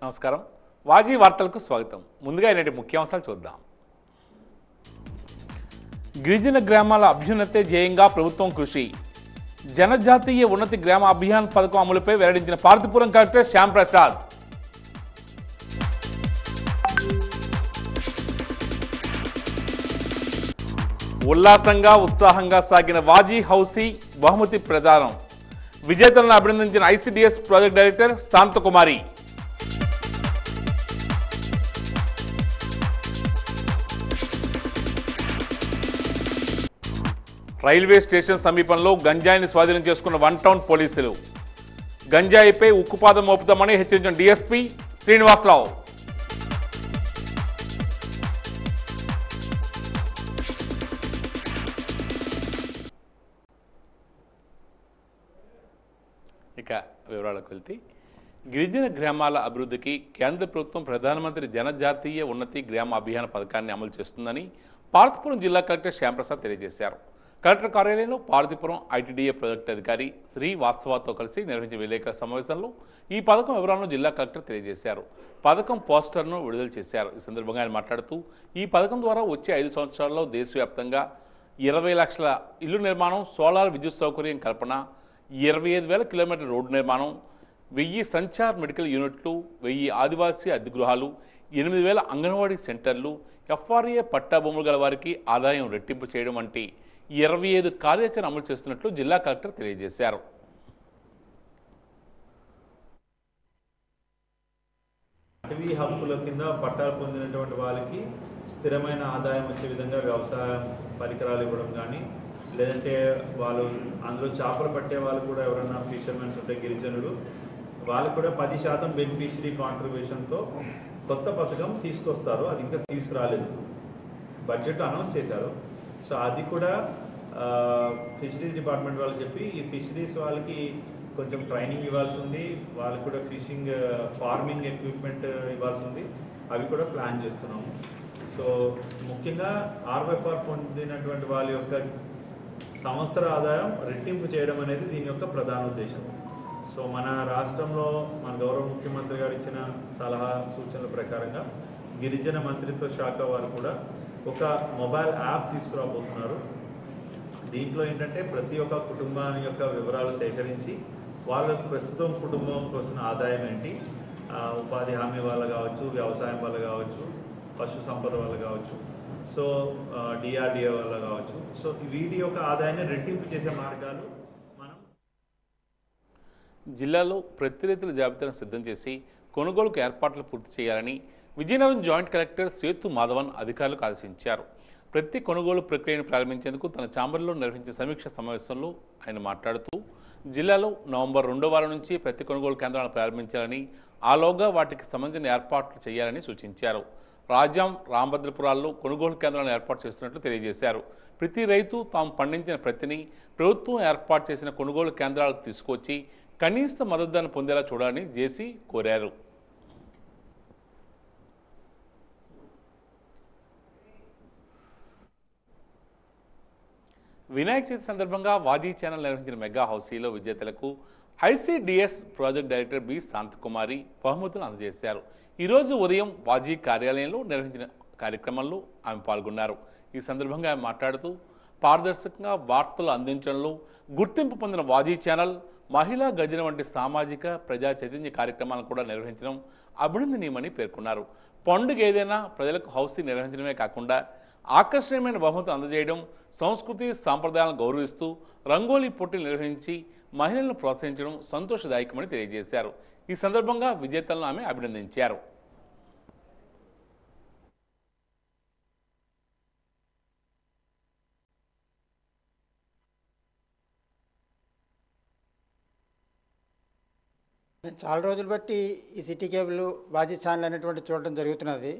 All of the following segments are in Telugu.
నమస్కారం. వాజీ వార్తలకు స్వాగతం. ముందుగా ఈనాటి ముఖ్యాంశాలు చూద్దాం. గిరిజన గ్రామాల అభ్యున్నతే ధ్యేయంగా ప్రభుత్వం కృషి. జనజాతీయ ఉన్నతి గ్రామ అభియాన్ పథకం అమలుపై వెల్లడించిన పార్వతీపురం కలెక్టర్ శ్యామ్ ప్రసాద్. ఉల్లాసంగా ఉత్సాహంగా సాగిన వాజీ హౌసీ బహుమతి ప్రదానం. విజేతలను అభినందించిన ICDS project director Shanthakumari. Railway station సమీపంలో గంజాయిని స్వాధీనం చేసుకున్న వన్ టౌన్ పోలీసులు. గంజాయిపై ఉక్కుపాదం మోపుతామని హెచ్చరించిన డీఎస్పీ శ్రీనివాసరావు. ఇక వివరాలకు వెళ్తే, గిరిజన గ్రామాల అభివృద్ధికి కేంద్ర ప్రభుత్వం ప్రధానమంత్రి జనజాతీయ ఉన్నతి గ్రామ అభియాన్ పథకాన్ని అమలు చేస్తుందని పార్వతీపురం జిల్లా కలెక్టర్ శ్యాంప్రసాద్ తెలియజేశారు. కలెక్టర్ కార్యాలయంలో పార్వతీపురం ఐటీడీఏ ప్రాజెక్టు అధికారి శ్రీ వాత్సవాతో కలిసి నిర్వహించిన విలేకరుల సమావేశంలో ఈ పథకం వివరాలను జిల్లా కలెక్టర్ తెలియజేశారు. పథకం పోస్టర్ను విడుదల చేశారు. ఈ సందర్భంగా ఆయన మాట్లాడుతూ, ఈ పథకం ద్వారా వచ్చే 5 సంవత్సరాల్లో దేశవ్యాప్తంగా 20 లక్షల ఇల్లు నిర్మాణం, సోలార్ విద్యుత్ సౌకర్యం కల్పన, 25,000 కిలోమీటర్ల రోడ్డు నిర్మాణం, 1000 సంచార్ మెడికల్ యూనిట్లు, 1000 ఆదివాసీ అద్దె గృహాలు, 8,000 అంగన్వాడీ సెంటర్లు, ఎఫ్ఆర్ఏ పట్టా భూములు గల వారికి ఆదాయం రెట్టింపు చేయడం వంటి 25 కార్యాచరణ అమలు చేస్తున్నట్లు జిల్లా కలెక్టర్ తెలియజేశారు. అటవీ హక్కుల కింద పట్టాలు పొందినటువంటి వాళ్ళకి స్థిరమైన ఆదాయం వచ్చే విధంగా వ్యవసాయ పరికరాలు ఇవ్వడం కానీ, లేదంటే వాళ్ళు అందులో చేపలు పట్టే వాళ్ళు కూడా ఎవరైనా ఫిషర్మెన్స్ ఉంటే గిరిజనులు వాళ్ళకు కూడా 10% బెనిఫిషరీ కాంట్రిబ్యూషన్తో కొత్త పథకం తీసుకొస్తారు. అది ఇంకా తీసుకురాలేదు, బడ్జెట్ అనౌన్స్ చేశారు. సో అది కూడా ఫిషరీస్ డిపార్ట్మెంట్ వాళ్ళు చెప్పి ఈ ఫిషరీస్ వాళ్ళకి కొంచెం ట్రైనింగ్ ఇవ్వాల్సి ఉంది. వాళ్ళకి కూడా ఫార్మింగ్ ఎక్విప్మెంట్ ఇవ్వాల్సి ఉంది. అవి కూడా ప్లాన్ చేస్తున్నాము. సో ముఖ్యంగా ఆర్వైఫార్ పొందినటువంటి వాళ్ళ యొక్క సంవత్సర ఆదాయం రెట్టింపు చేయడం అనేది దీని యొక్క ప్రధాన ఉద్దేశం. సో మన రాష్ట్రంలో మన గౌరవ ముఖ్యమంత్రి గారు ఇచ్చిన సలహా సూచనల ప్రకారంగా గిరిజన మంత్రిత్వ శాఖ వారు కూడా ఒక మొబైల్ యాప్ తీసుకురాబోతున్నారు. దీంట్లో ఏంటంటే ప్రతి ఒక్క కుటుంబాన్ని యొక్క వివరాలు సేకరించి వాళ్ళకు ప్రస్తుతం కుటుంబంకి వస్తున్న ఆదాయం ఏంటి, ఉపాధి హామీ వాళ్ళు కావచ్చు, వ్యవసాయం వాళ్ళు కావచ్చు, పశు సంపద వాళ్ళు కావచ్చు, సో డిఆర్డిఏ వాళ్ళు కావచ్చు, సో వీటి యొక్క ఆదాయాన్ని రెట్టింపు చేసే మార్గాలు మనం జిల్లాలో ప్రతి రైతుల జాబితాను సిద్ధం చేసి కొనుగోలుకు ఏర్పాట్లు పూర్తి చేయాలని విజయనగరం జాయింట్ కలెక్టర్ సేతు మాధవన్ అధికారులకు ఆదేశించారు. ప్రతి కొనుగోలు ప్రక్రియను ప్రారంభించేందుకు తన ఛాంబర్లో నిర్వహించిన సమీక్ష సమావేశంలో ఆయన మాట్లాడుతూ, జిల్లాలో నవంబర్ 2వ వారం నుంచి ప్రతి కొనుగోలు కేంద్రాలను ప్రారంభించాలని, ఆలోగా వాటికి సంబంధించిన ఏర్పాట్లు చేయాలని సూచించారు. రాజ్యం, రామభద్రపురాల్లో కొనుగోలు కేంద్రాలను ఏర్పాటు చేస్తున్నట్లు తెలియజేశారు. ప్రతి రైతు తాము పండించిన ప్రతిని ప్రభుత్వం ఏర్పాటు చేసిన కొనుగోలు కేంద్రాలకు తీసుకొచ్చి కనీస మద్దతు ధర పొందేలా చూడాలని జేసీ కోరారు. వినాయక చవితి సందర్భంగా వాజీ ఛానల్ నిర్వహించిన మెగా హౌసీలో విజేతలకు ICDS project director B Shanthakumari బహుమతులు అందజేశారు. ఈరోజు ఉదయం వాజీ కార్యాలయంలో నిర్వహించిన కార్యక్రమంలో ఆమె పాల్గొన్నారు. ఈ సందర్భంగా ఆమె మాట్లాడుతూ, పారదర్శకంగా వార్తలు అందించడంలో గుర్తింపు పొందిన వాజీ ఛానల్ మహిళా గర్జన వంటి సామాజిక ప్రజా చైతన్య కార్యక్రమాలను కూడా నిర్వహించడం అభినందనీయమని పేర్కొన్నారు. పండుగ ఏదైనా ప్రజలకు హౌసీ నిర్వహించడమే కాకుండా ఆకర్షణీయమైన బహుమతులు అందజేయడం, సంస్కృతి సాంప్రదాయాలను గౌరవిస్తూ రంగోలీ పోటీలు నిర్వహించి మహిళలను ప్రోత్సహించడం సంతోషదాయకమని తెలియజేశారు. ఈ సందర్భంగా విజేతలను ఆమె అభినందించారు. నేను చాలా రోజులు బట్టి ఈ సిటీ కేబుల్ వాజీ ఛానల్ అనేటువంటి చూడటం జరుగుతున్నది.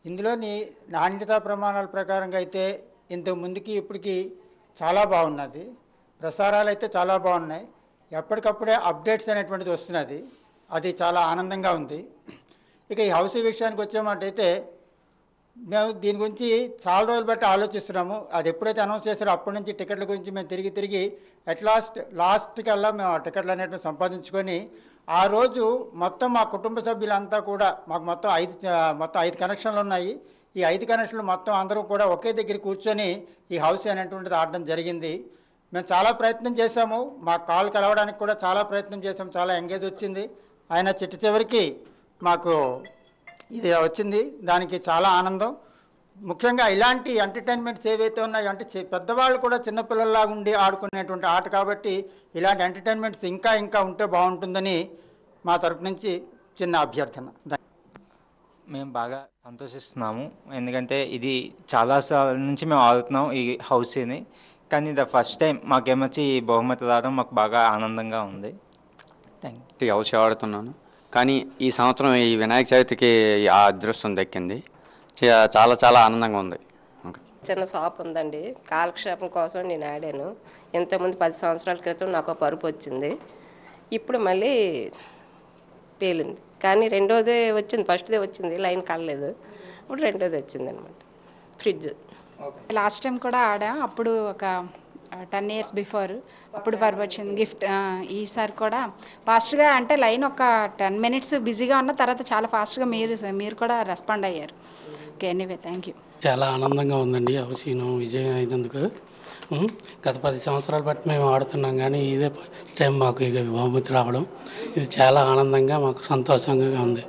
ఇందులోని నాణ్యతా ప్రమాణాల ప్రకారంగా అయితే ఇంతకు ముందుకి ఇప్పటికి చాలా బాగున్నది. ప్రసారాలు అయితే చాలా బాగున్నాయి. ఎప్పటికప్పుడే అప్డేట్స్ అనేటువంటిది వస్తున్నది. అది చాలా ఆనందంగా ఉంది. ఇక ఈ హౌస్ విషయానికి వచ్చామంటైతే మేము దీని గురించి చాలా రోజులు బట్టి ఆలోచిస్తున్నాము. అది ఎప్పుడైతే అనౌన్స్ చేశారో అప్పటి నుంచి టికెట్ల గురించి మేము తిరిగి లాస్ట్ కల్లా మేము ఆ టికెట్లు అనేటివి సంపాదించుకొని ఆ రోజు మొత్తం మా కుటుంబ సభ్యులంతా కూడా మాకు మొత్తం 5 కనెక్షన్లు ఉన్నాయి. ఈ 5 కనెక్షన్లు మొత్తం అందరూ కూడా ఒకే దగ్గర కూర్చొని ఈ హౌస్ అనేటువంటిది ఆడడం జరిగింది. మేము చాలా ప్రయత్నం చేశాము. మా కాల్ కలవడానికి కూడా చాలా ప్రయత్నం చేసాము. చాలా ఎంగేజ్ వచ్చింది. ఆయన చివరికి మాకు ఇది వచ్చింది. దానికి చాలా ఆనందం. ముఖ్యంగా ఇలాంటి ఎంటర్టైన్మెంట్స్ ఏవైతే ఉన్నాయో అంటే పెద్దవాళ్ళు కూడా చిన్నపిల్లల్లాగా ఉండి ఆడుకునేటువంటి ఆట కాబట్టి ఇలాంటి ఎంటర్టైన్మెంట్స్ ఇంకా ఉంటే బాగుంటుందని మా తరపు నుంచి చిన్న అభ్యర్థన. మేము బాగా సంతోషిస్తున్నాము. ఎందుకంటే ఇది చాలా సార్ల నుంచి మేము ఆడుతున్నాం ఈ హౌస్ని. కానీ ద ఫస్ట్ టైం మాకేమొచ్చి ఈ బహుమతి రావడం మాకు బాగా ఆనందంగా ఉంది. Thank you. హౌస్ ఆడుతున్నాను. కానీ ఈ సంవత్సరం ఈ వినాయక చవితికి ఆ అదృష్టం దక్కింది. చాలా ఆనందంగా ఉంది. చిన్న షాప్ ఉందండి. కాలక్షేపం కోసం నేను ఆడాను. ఇంతకుముందు 10 సంవత్సరాల క్రితం నాకు పరుపు వచ్చింది. ఇప్పుడు మళ్ళీ పేలింది. కానీ రెండోదే వచ్చింది. ఫస్ట్దే వచ్చింది, లైన్ కలలేదు. ఇప్పుడు రెండోది వచ్చింది అనమాట, ఫ్రిడ్జ్. లాస్ట్ టైం కూడా ఆడా, అప్పుడు ఒక 10 years బిఫోర్ అప్పుడు పరుపు వచ్చింది గిఫ్ట్. ఈసారి కూడా ఫాస్ట్గా అంటే లైన్ ఒక 10 minutes బిజీగా ఉన్న తర్వాత చాలా ఫాస్ట్గా మీరు కూడా రెస్పాండ్ అయ్యారు. Okay, anyway thank you. చాలా ఆనందంగా ఉందండి హౌసీను విజయం అయినందుకు. గత 10 సంవత్సరాలు బట్టి మేము ఆడుతున్నాం, కానీ ఇదే ఫస్ట్ టైం మాకు ఇక బహుమతి రావడం ఇది చాలా ఆనందంగా మాకు సంతోషంగా ఉంది.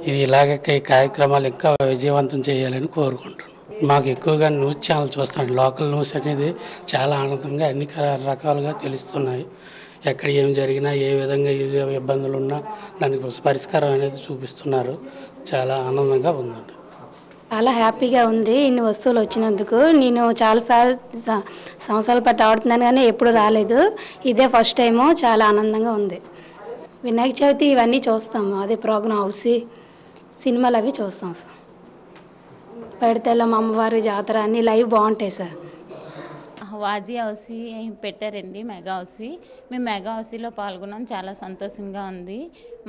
ఇది ఇలాగే కార్యక్రమాలు ఇంకా విజయవంతం చేయాలని కోరుకుంటున్నాం. మాకు ఎక్కువగా న్యూస్ ఛానల్ చూస్తాం. లోకల్ న్యూస్ అనేది చాలా ఆనందంగా అన్ని రకాలుగా తెలుస్తున్నాయి. ఎక్కడ ఏం జరిగినా ఏ విధంగా ఇబ్బందులు ఉన్నా దానికి పరిష్కారం అనేది చూపిస్తున్నారు. చాలా ఆనందంగా ఉందండి. చాలా హ్యాపీగా ఉంది ఇన్ని వస్తువులు వచ్చినందుకు. నేను చాలాసార్లు సంవత్సరాల పాటు ఆడుతున్నాను కానీ ఎప్పుడు రాలేదు. ఇదే ఫస్ట్ టైము. చాలా ఆనందంగా ఉంది. వినాయక చవితి ఇవన్నీ చూస్తాము. అదే ప్రోగ్రాం హౌస్ సినిమాలు అవి చూస్తాం సార్. పడితెల్లమ్మ అమ్మవారి జాతర అన్నీ లైవ్ బాగుంటాయి సార్. వాజీ హౌస్ పెట్టారండి, మెగా హౌస్. మేము మెగా హౌస్లో పాల్గొన్నాం. చాలా సంతోషంగా ఉంది.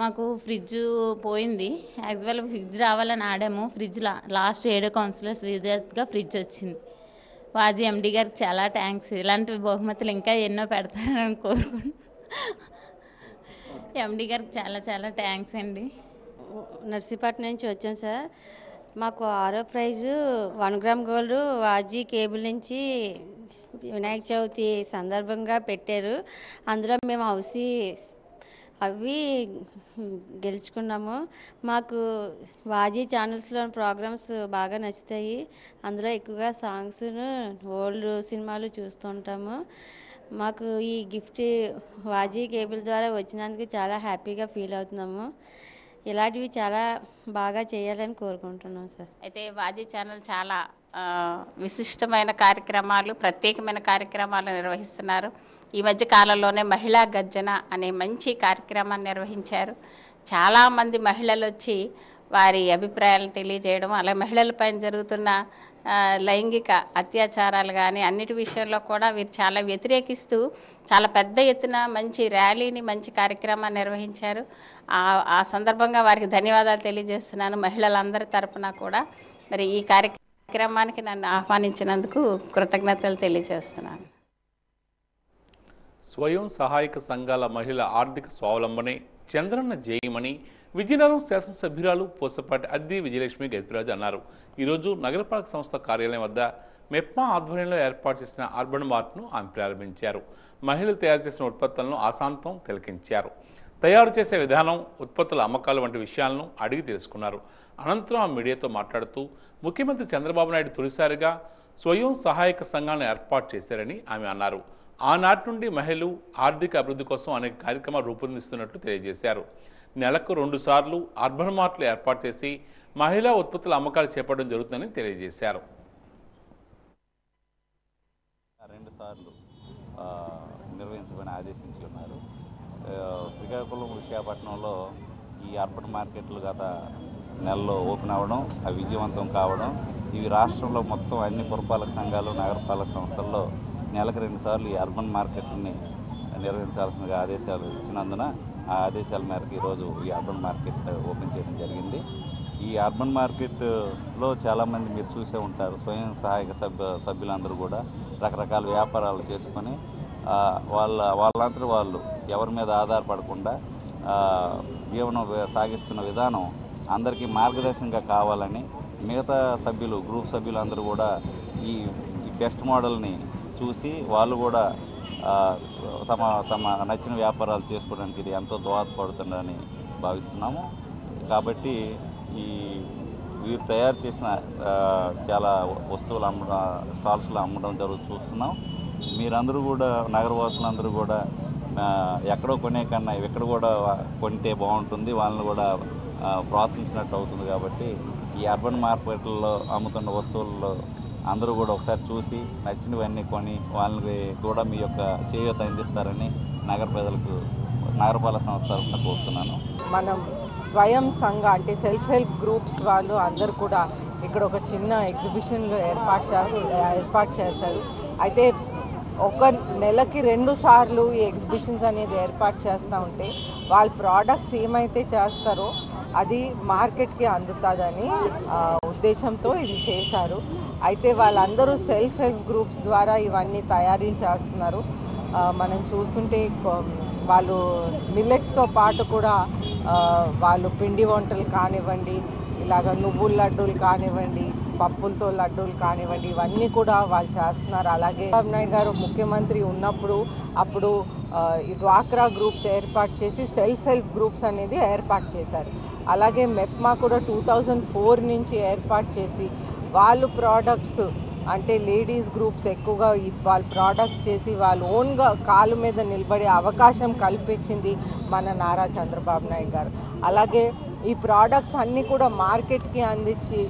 మాకు ఫ్రిడ్జ్ పోయింది. యాక్చువల్ ఫ్రిడ్జ్ రావాలని ఆడాము. ఫ్రిడ్జ్ లాస్ట్ 7 కౌన్సిలర్స్ విద్యార్థిగా ఫ్రిడ్జ్ వచ్చింది. వాజీ ఎండి గారికి చాలా థ్యాంక్స్. ఇలాంటి బహుమతులు ఇంకా ఎన్నో పెడతారని కోరుకుంటున్నాను. ఎండి గారికి చాలా థ్యాంక్స్ అండి. నర్సీపట్నం నుంచి వచ్చాం సార్. మాకు 6వ ప్రైజు 1 గ్రామ్ గోల్డ్ వాజీ కేబుల్ నుంచి వినాయక చవితి సందర్భంగా పెట్టారు. అందులో మేము హౌసీ అవి గెలుచుకున్నాము. మాకు వాజీ ఛానల్స్లో ప్రోగ్రామ్స్ బాగా నచ్చుతాయి. అందులో ఎక్కువగా సాంగ్స్ను ఓల్డ్ సినిమాలు చూస్తుంటాము. మాకు ఈ గిఫ్ట్ వాజీ కేబుల్ ద్వారా వచ్చినందుకు చాలా హ్యాపీగా ఫీల్ అవుతున్నాము. ఇలాంటివి చాలా బాగా చేయాలని కోరుకుంటున్నాం సార్. అయితే వాజీ ఛానల్ చాలా విశిష్టమైన కార్యక్రమాలు, ప్రత్యేకమైన కార్యక్రమాలు నిర్వహిస్తున్నారు. ఈ మధ్య కాలంలోనే మహిళా గర్జన అనే మంచి కార్యక్రమాన్ని నిర్వహించారు. చాలామంది మహిళలు వచ్చి వారి అభిప్రాయాలను తెలియజేయడం, అలా మహిళలపైన జరుగుతున్న లైంగిక అత్యాచారాలు కానీ అన్నిటి విషయంలో కూడా వీరు చాలా వ్యతిరేకిస్తూ చాలా పెద్ద ఎత్తున మంచి ర్యాలీని, మంచి కార్యక్రమాన్ని నిర్వహించారు. ఆ సందర్భంగా వారికి ధన్యవాదాలు తెలియజేస్తున్నాను మహిళలందరి తరపున కూడా. మరి ఈ కార్యక్రమానికి నన్ను ఆహ్వానించినందుకు కృతజ్ఞతలు తెలియజేస్తున్నాను. స్వయం సహాయక సంఘాల మహిళ ఆర్థిక స్వావలంబనే చంద్రన్న జయమని విజయనగరం శాసనసభ్యురాలు పూసపాటి అద్ది విజయలక్ష్మి గైతురాజు అన్నారు. ఈరోజు నగరపాలక సంస్థ కార్యాలయం వద్ద మెప్మా ఆధ్వర్యంలో ఏర్పాటు చేసిన అర్బన్ మార్ట్ను ఆమె ప్రారంభించారు. మహిళలు తయారు చేసిన ఉత్పత్తులను ఆశాంతం తిలకించారు. తయారు చేసే విధానం, ఉత్పత్తుల అమ్మకాలు వంటి విషయాలను అడిగి తెలుసుకున్నారు. అనంతరం ఆ మీడియాతో మాట్లాడుతూ ముఖ్యమంత్రి చంద్రబాబు నాయుడు తొలిసారిగా స్వయం సహాయక సంఘాలను ఏర్పాటు చేశారని ఆమె అన్నారు. ఆనాటి నుండి మహిళలు ఆర్థిక అభివృద్ధి కోసం అనేక కార్యక్రమాలు రూపొందిస్తున్నట్లు తెలియజేశారు. నెలకు 2 సార్లు అర్బన్ మార్ట్లు ఏర్పాటు చేసి మహిళా ఉత్పత్తుల అమ్మకాలు చేపట్టడం జరుగుతుందని తెలియజేశారు. 2 సార్లు నిర్వహించమని ఆదేశించి ఉన్నారు. శ్రీకాకుళం విశాఖపట్నంలో ఈ అర్బన్ మార్కెట్లు గత నెలలో ఓపెన్ అవ్వడం అవి విజయవంతం కావడం ఇవి రాష్ట్రంలో మొత్తం అన్ని పురపాలక సంఘాలు నగరపాలక సంస్థల్లో నెలకు 2 సార్లు ఈ అర్బన్ మార్కెట్లని నిర్వహించాల్సిన ఆదేశాలు ఇచ్చినందున ఆ ఆదేశాల మేరకు ఈరోజు ఈ అర్బన్ మార్కెట్ ఓపెన్ చేయడం జరిగింది. ఈ అర్బన్ మార్కెట్లో చాలామంది మీరు చూసే ఉంటారు, స్వయం సహాయక సభ్యులందరూ కూడా రకరకాల వ్యాపారాలు చేసుకొని వాళ్ళంతా వాళ్ళు ఎవరి మీద ఆధారపడకుండా జీవనం సాగిస్తున్న విధానం అందరికీ మార్గదర్శనంగా కావాలని మిగతా సభ్యులు గ్రూప్ సభ్యులందరూ కూడా ఈ బెస్ట్ మోడల్ని చూసి వాళ్ళు కూడా తమ నచ్చిన వ్యాపారాలు చేసుకోవడానికి ఇది ఎంతో దోహదపడుతుందని భావిస్తున్నాము. కాబట్టి వీరు తయారు చేసిన చాలా వస్తువులు స్టాల్స్లో అమ్మడం చూస్తున్నాం. మీరందరూ కూడా నగరవాసులందరూ కూడా ఎక్కడో కొనే కన్నా ఇక్కడ కూడా కొంటే బాగుంటుంది, వాళ్ళని కూడా ప్రోత్సహించినట్టు అవుతుంది. కాబట్టి ఈ అర్బన్ మార్కెట్లలో అమ్ముతున్న వస్తువుల్లో అందరూ కూడా ఒకసారి చూసి నచ్చినవన్నీ కొని వాళ్ళకి కూడా మీ యొక్క చేయూత అందిస్తారని నగర ప్రజలకు నగరపాలక సంస్థ తరఫున కోరుతున్నాను. మనం స్వయం సంఘ అంటే సెల్ఫ్ హెల్ప్ గ్రూప్స్ వాళ్ళు అందరూ కూడా ఇక్కడ ఒక చిన్న ఎగ్జిబిషన్లో ఏర్పాటు చేశారు. అయితే ఒక నెలకి 2 సార్లు ఈ ఎగ్జిబిషన్స్ అనేది ఏర్పాటు చేస్తూ ఉంటే వాళ్ళ ప్రోడక్ట్స్ ఏమైతే చేస్తారో అది మార్కెట్కి అందుతుందని ఉద్దేశంతో ఇది చేశారు. అయితే వాళ్ళందరూ సెల్ఫ్ హెల్ప్ గ్రూప్స్ ద్వారా ఇవన్నీ తయారీ చేస్తున్నారు. మనం చూస్తుంటే వాళ్ళు మిల్లెట్స్తో పాటు కూడా వాళ్ళు పిండి వంటలు కానివ్వండి, ఇలాగ నువ్వుల లడ్డూలు కానివ్వండి, పప్పులతో లడ్డూలు కానివ్వండి, ఇవన్నీ కూడా వాళ్ళు చేస్తున్నారు. అలాగే చంద్రబాబు నాయుడు గారు ముఖ్యమంత్రి ఉన్నప్పుడు అప్పుడు ఈ డ్వాక్రా గ్రూప్స్ ఏర్పాటు చేసి సెల్ఫ్ హెల్ప్ గ్రూప్స్ అనేది ఏర్పాటు చేశారు. అలాగే మెప్మా కూడా 2004 నుంచి ఏర్పాటు చేసి వాళ్ళు ప్రోడక్ట్స్ అంటే లేడీస్ గ్రూప్స్ ఎక్కువగా వాళ్ళ ప్రోడక్ట్స్ చేసి వాళ్ళు ఓన్గా కాలు మీద నిలబడే అవకాశం కల్పించింది మన నారా చంద్రబాబు నాయుడు గారు. అలాగే ఈ ప్రోడక్ట్స్ అన్నీ కూడా మార్కెట్కి అందించి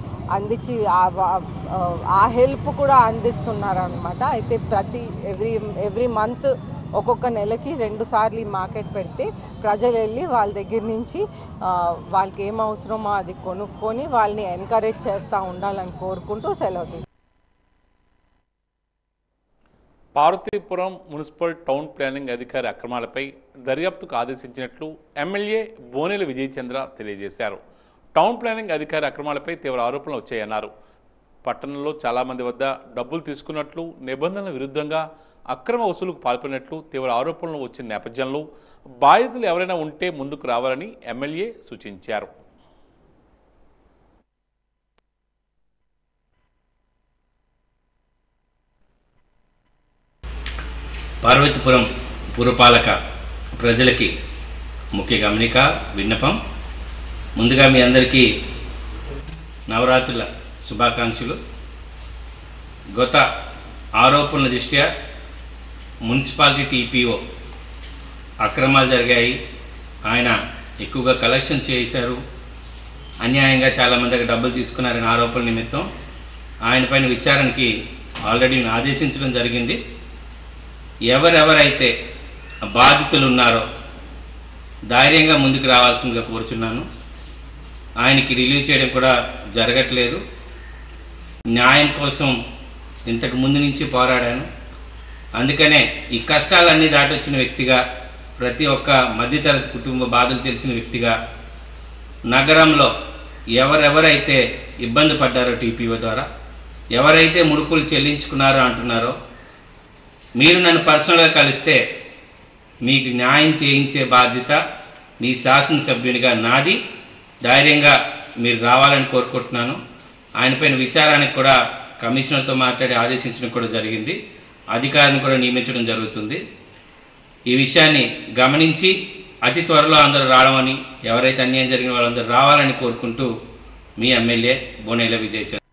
ఆ హెల్ప్ కూడా అందిస్తున్నారు అన్నమాట. అయితే ఎవ్రీ మంత్ ఒక్కొక్క నెలకి 2 సార్లు ఈ మార్కెట్ పెడితే ప్రజలు వెళ్ళి వాళ్ళ దగ్గర నుంచి వాళ్ళకి ఏం అవసరమో అది కొనుక్కొని వాళ్ళని ఎంకరేజ్ చేస్తూ ఉండాలని కోరుకుంటూ సెలవు తీసుకుంటాం. పార్వతీపురం మున్సిపల్ టౌన్ ప్లానింగ్ అధికారి అక్రమాలపై దర్యాప్తుకు ఆదేశించినట్లు ఎమ్మెల్యే బోనెల విజయచంద్ర తెలియజేశారు. టౌన్ ప్లానింగ్ అధికారి అక్రమాలపై తీవ్ర ఆరోపణలు వచ్చాయన్నారు. పట్టణంలో చాలామంది వద్ద డబ్బులు తీసుకున్నట్లు, నిబంధనల విరుద్ధంగా అక్రమ వసూలుకు పాల్పడినట్లు తీవ్ర ఆరోపణలు వచ్చిన నేపథ్యంలో బాధితులు ఎవరైనా ఉంటే ముందుకు రావాలని ఎమ్మెల్యే సూచించారు. పార్వతీపురం పురపాలక ప్రజలకి ముఖ్య గమనిక విన్నపం. ముందుగా మీ అందరికీ నవరాత్రుల శుభాకాంక్షలు. గత ఆరోపణల దృష్ట్యా మున్సిపాలిటీ టీపీఓ అక్రమాలు జరిగాయి, ఆయన ఎక్కువగా కలెక్షన్ చేశారు, అన్యాయంగా చాలామంది దగ్గర డబ్బులు తీసుకున్నారనే ఆరోపణల నిమిత్తం ఆయన పైన విచారణకి ఆల్రెడీ ఆదేశించడం జరిగింది. ఎవరెవరైతే బాధితులు ఉన్నారో ధైర్యంగా ముందుకు రావాల్సిందిగా కోరుచున్నాను. ఆయనకి రిలీవ్ చేయడం కూడా జరగట్లేదు. న్యాయం కోసం ఇంతకు ముందు నుంచి పోరాడాను. అందుకనే ఈ కష్టాలన్నీ దాటొచ్చిన వ్యక్తిగా, ప్రతి ఒక్క మధ్యతరగతి కుటుంబ బాధలు తెలిసిన వ్యక్తిగా, నగరంలో ఎవరెవరైతే ఇబ్బంది పడ్డారో టీపీఓ ద్వారా, ఎవరైతే ముడుపులు చెల్లించుకున్నారో అంటున్నారో, మీరు నన్ను పర్సనల్గా కలిస్తే మీకు న్యాయం చేయించే బాధ్యత మీ శాసనసభ్యునిగా నాది. ధైర్యంగా మీరు రావాలని కోరుకుంటున్నాను. ఆయనపైన విచారానికి కూడా కమిషనర్తో మాట్లాడి ఆదేశించడం కూడా జరిగింది. అధికారిని కూడా నియమించడం జరుగుతుంది. ఈ విషయాన్ని గమనించి అతి త్వరలో అందరూ రావడమని, ఎవరైతే అన్యాయం జరిగిన వాళ్ళందరూ రావాలని కోరుకుంటూ మీ ఎమ్మెల్యే బోనెల విజయచంద్ర.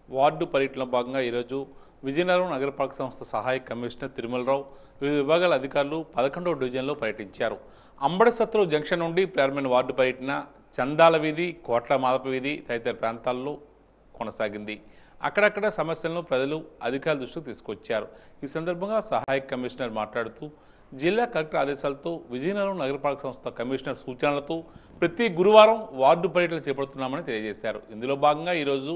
వార్డు పర్యటనలో భాగంగా ఈరోజు విజయనగరం నగరపాలక సంస్థ సహాయ కమిషనర్ తిరుమలరావు వివిధ విభాగాల అధికారులు 11వ డివిజన్లో పర్యటించారు. అంబడసత్రు జంక్షన్ నుండి ప్రారంభమైన వార్డు పర్యటన చందాల వీధి, కోట్ల మాదప వీధి తదితర ప్రాంతాల్లో కొనసాగింది. అక్కడక్కడ సమస్యలను ప్రజలు అధికారుల దృష్టికి తీసుకొచ్చారు. ఈ సందర్భంగా సహాయ కమిషనర్ మాట్లాడుతూ జిల్లా కలెక్టర్ ఆదేశాలతో విజయనగరం నగరపాలక సంస్థ కమిషనర్ సూచనలతో ప్రతి గురువారం వార్డు పర్యటన చేపడుతున్నామని తెలియజేశారు. ఇందులో భాగంగా ఈరోజు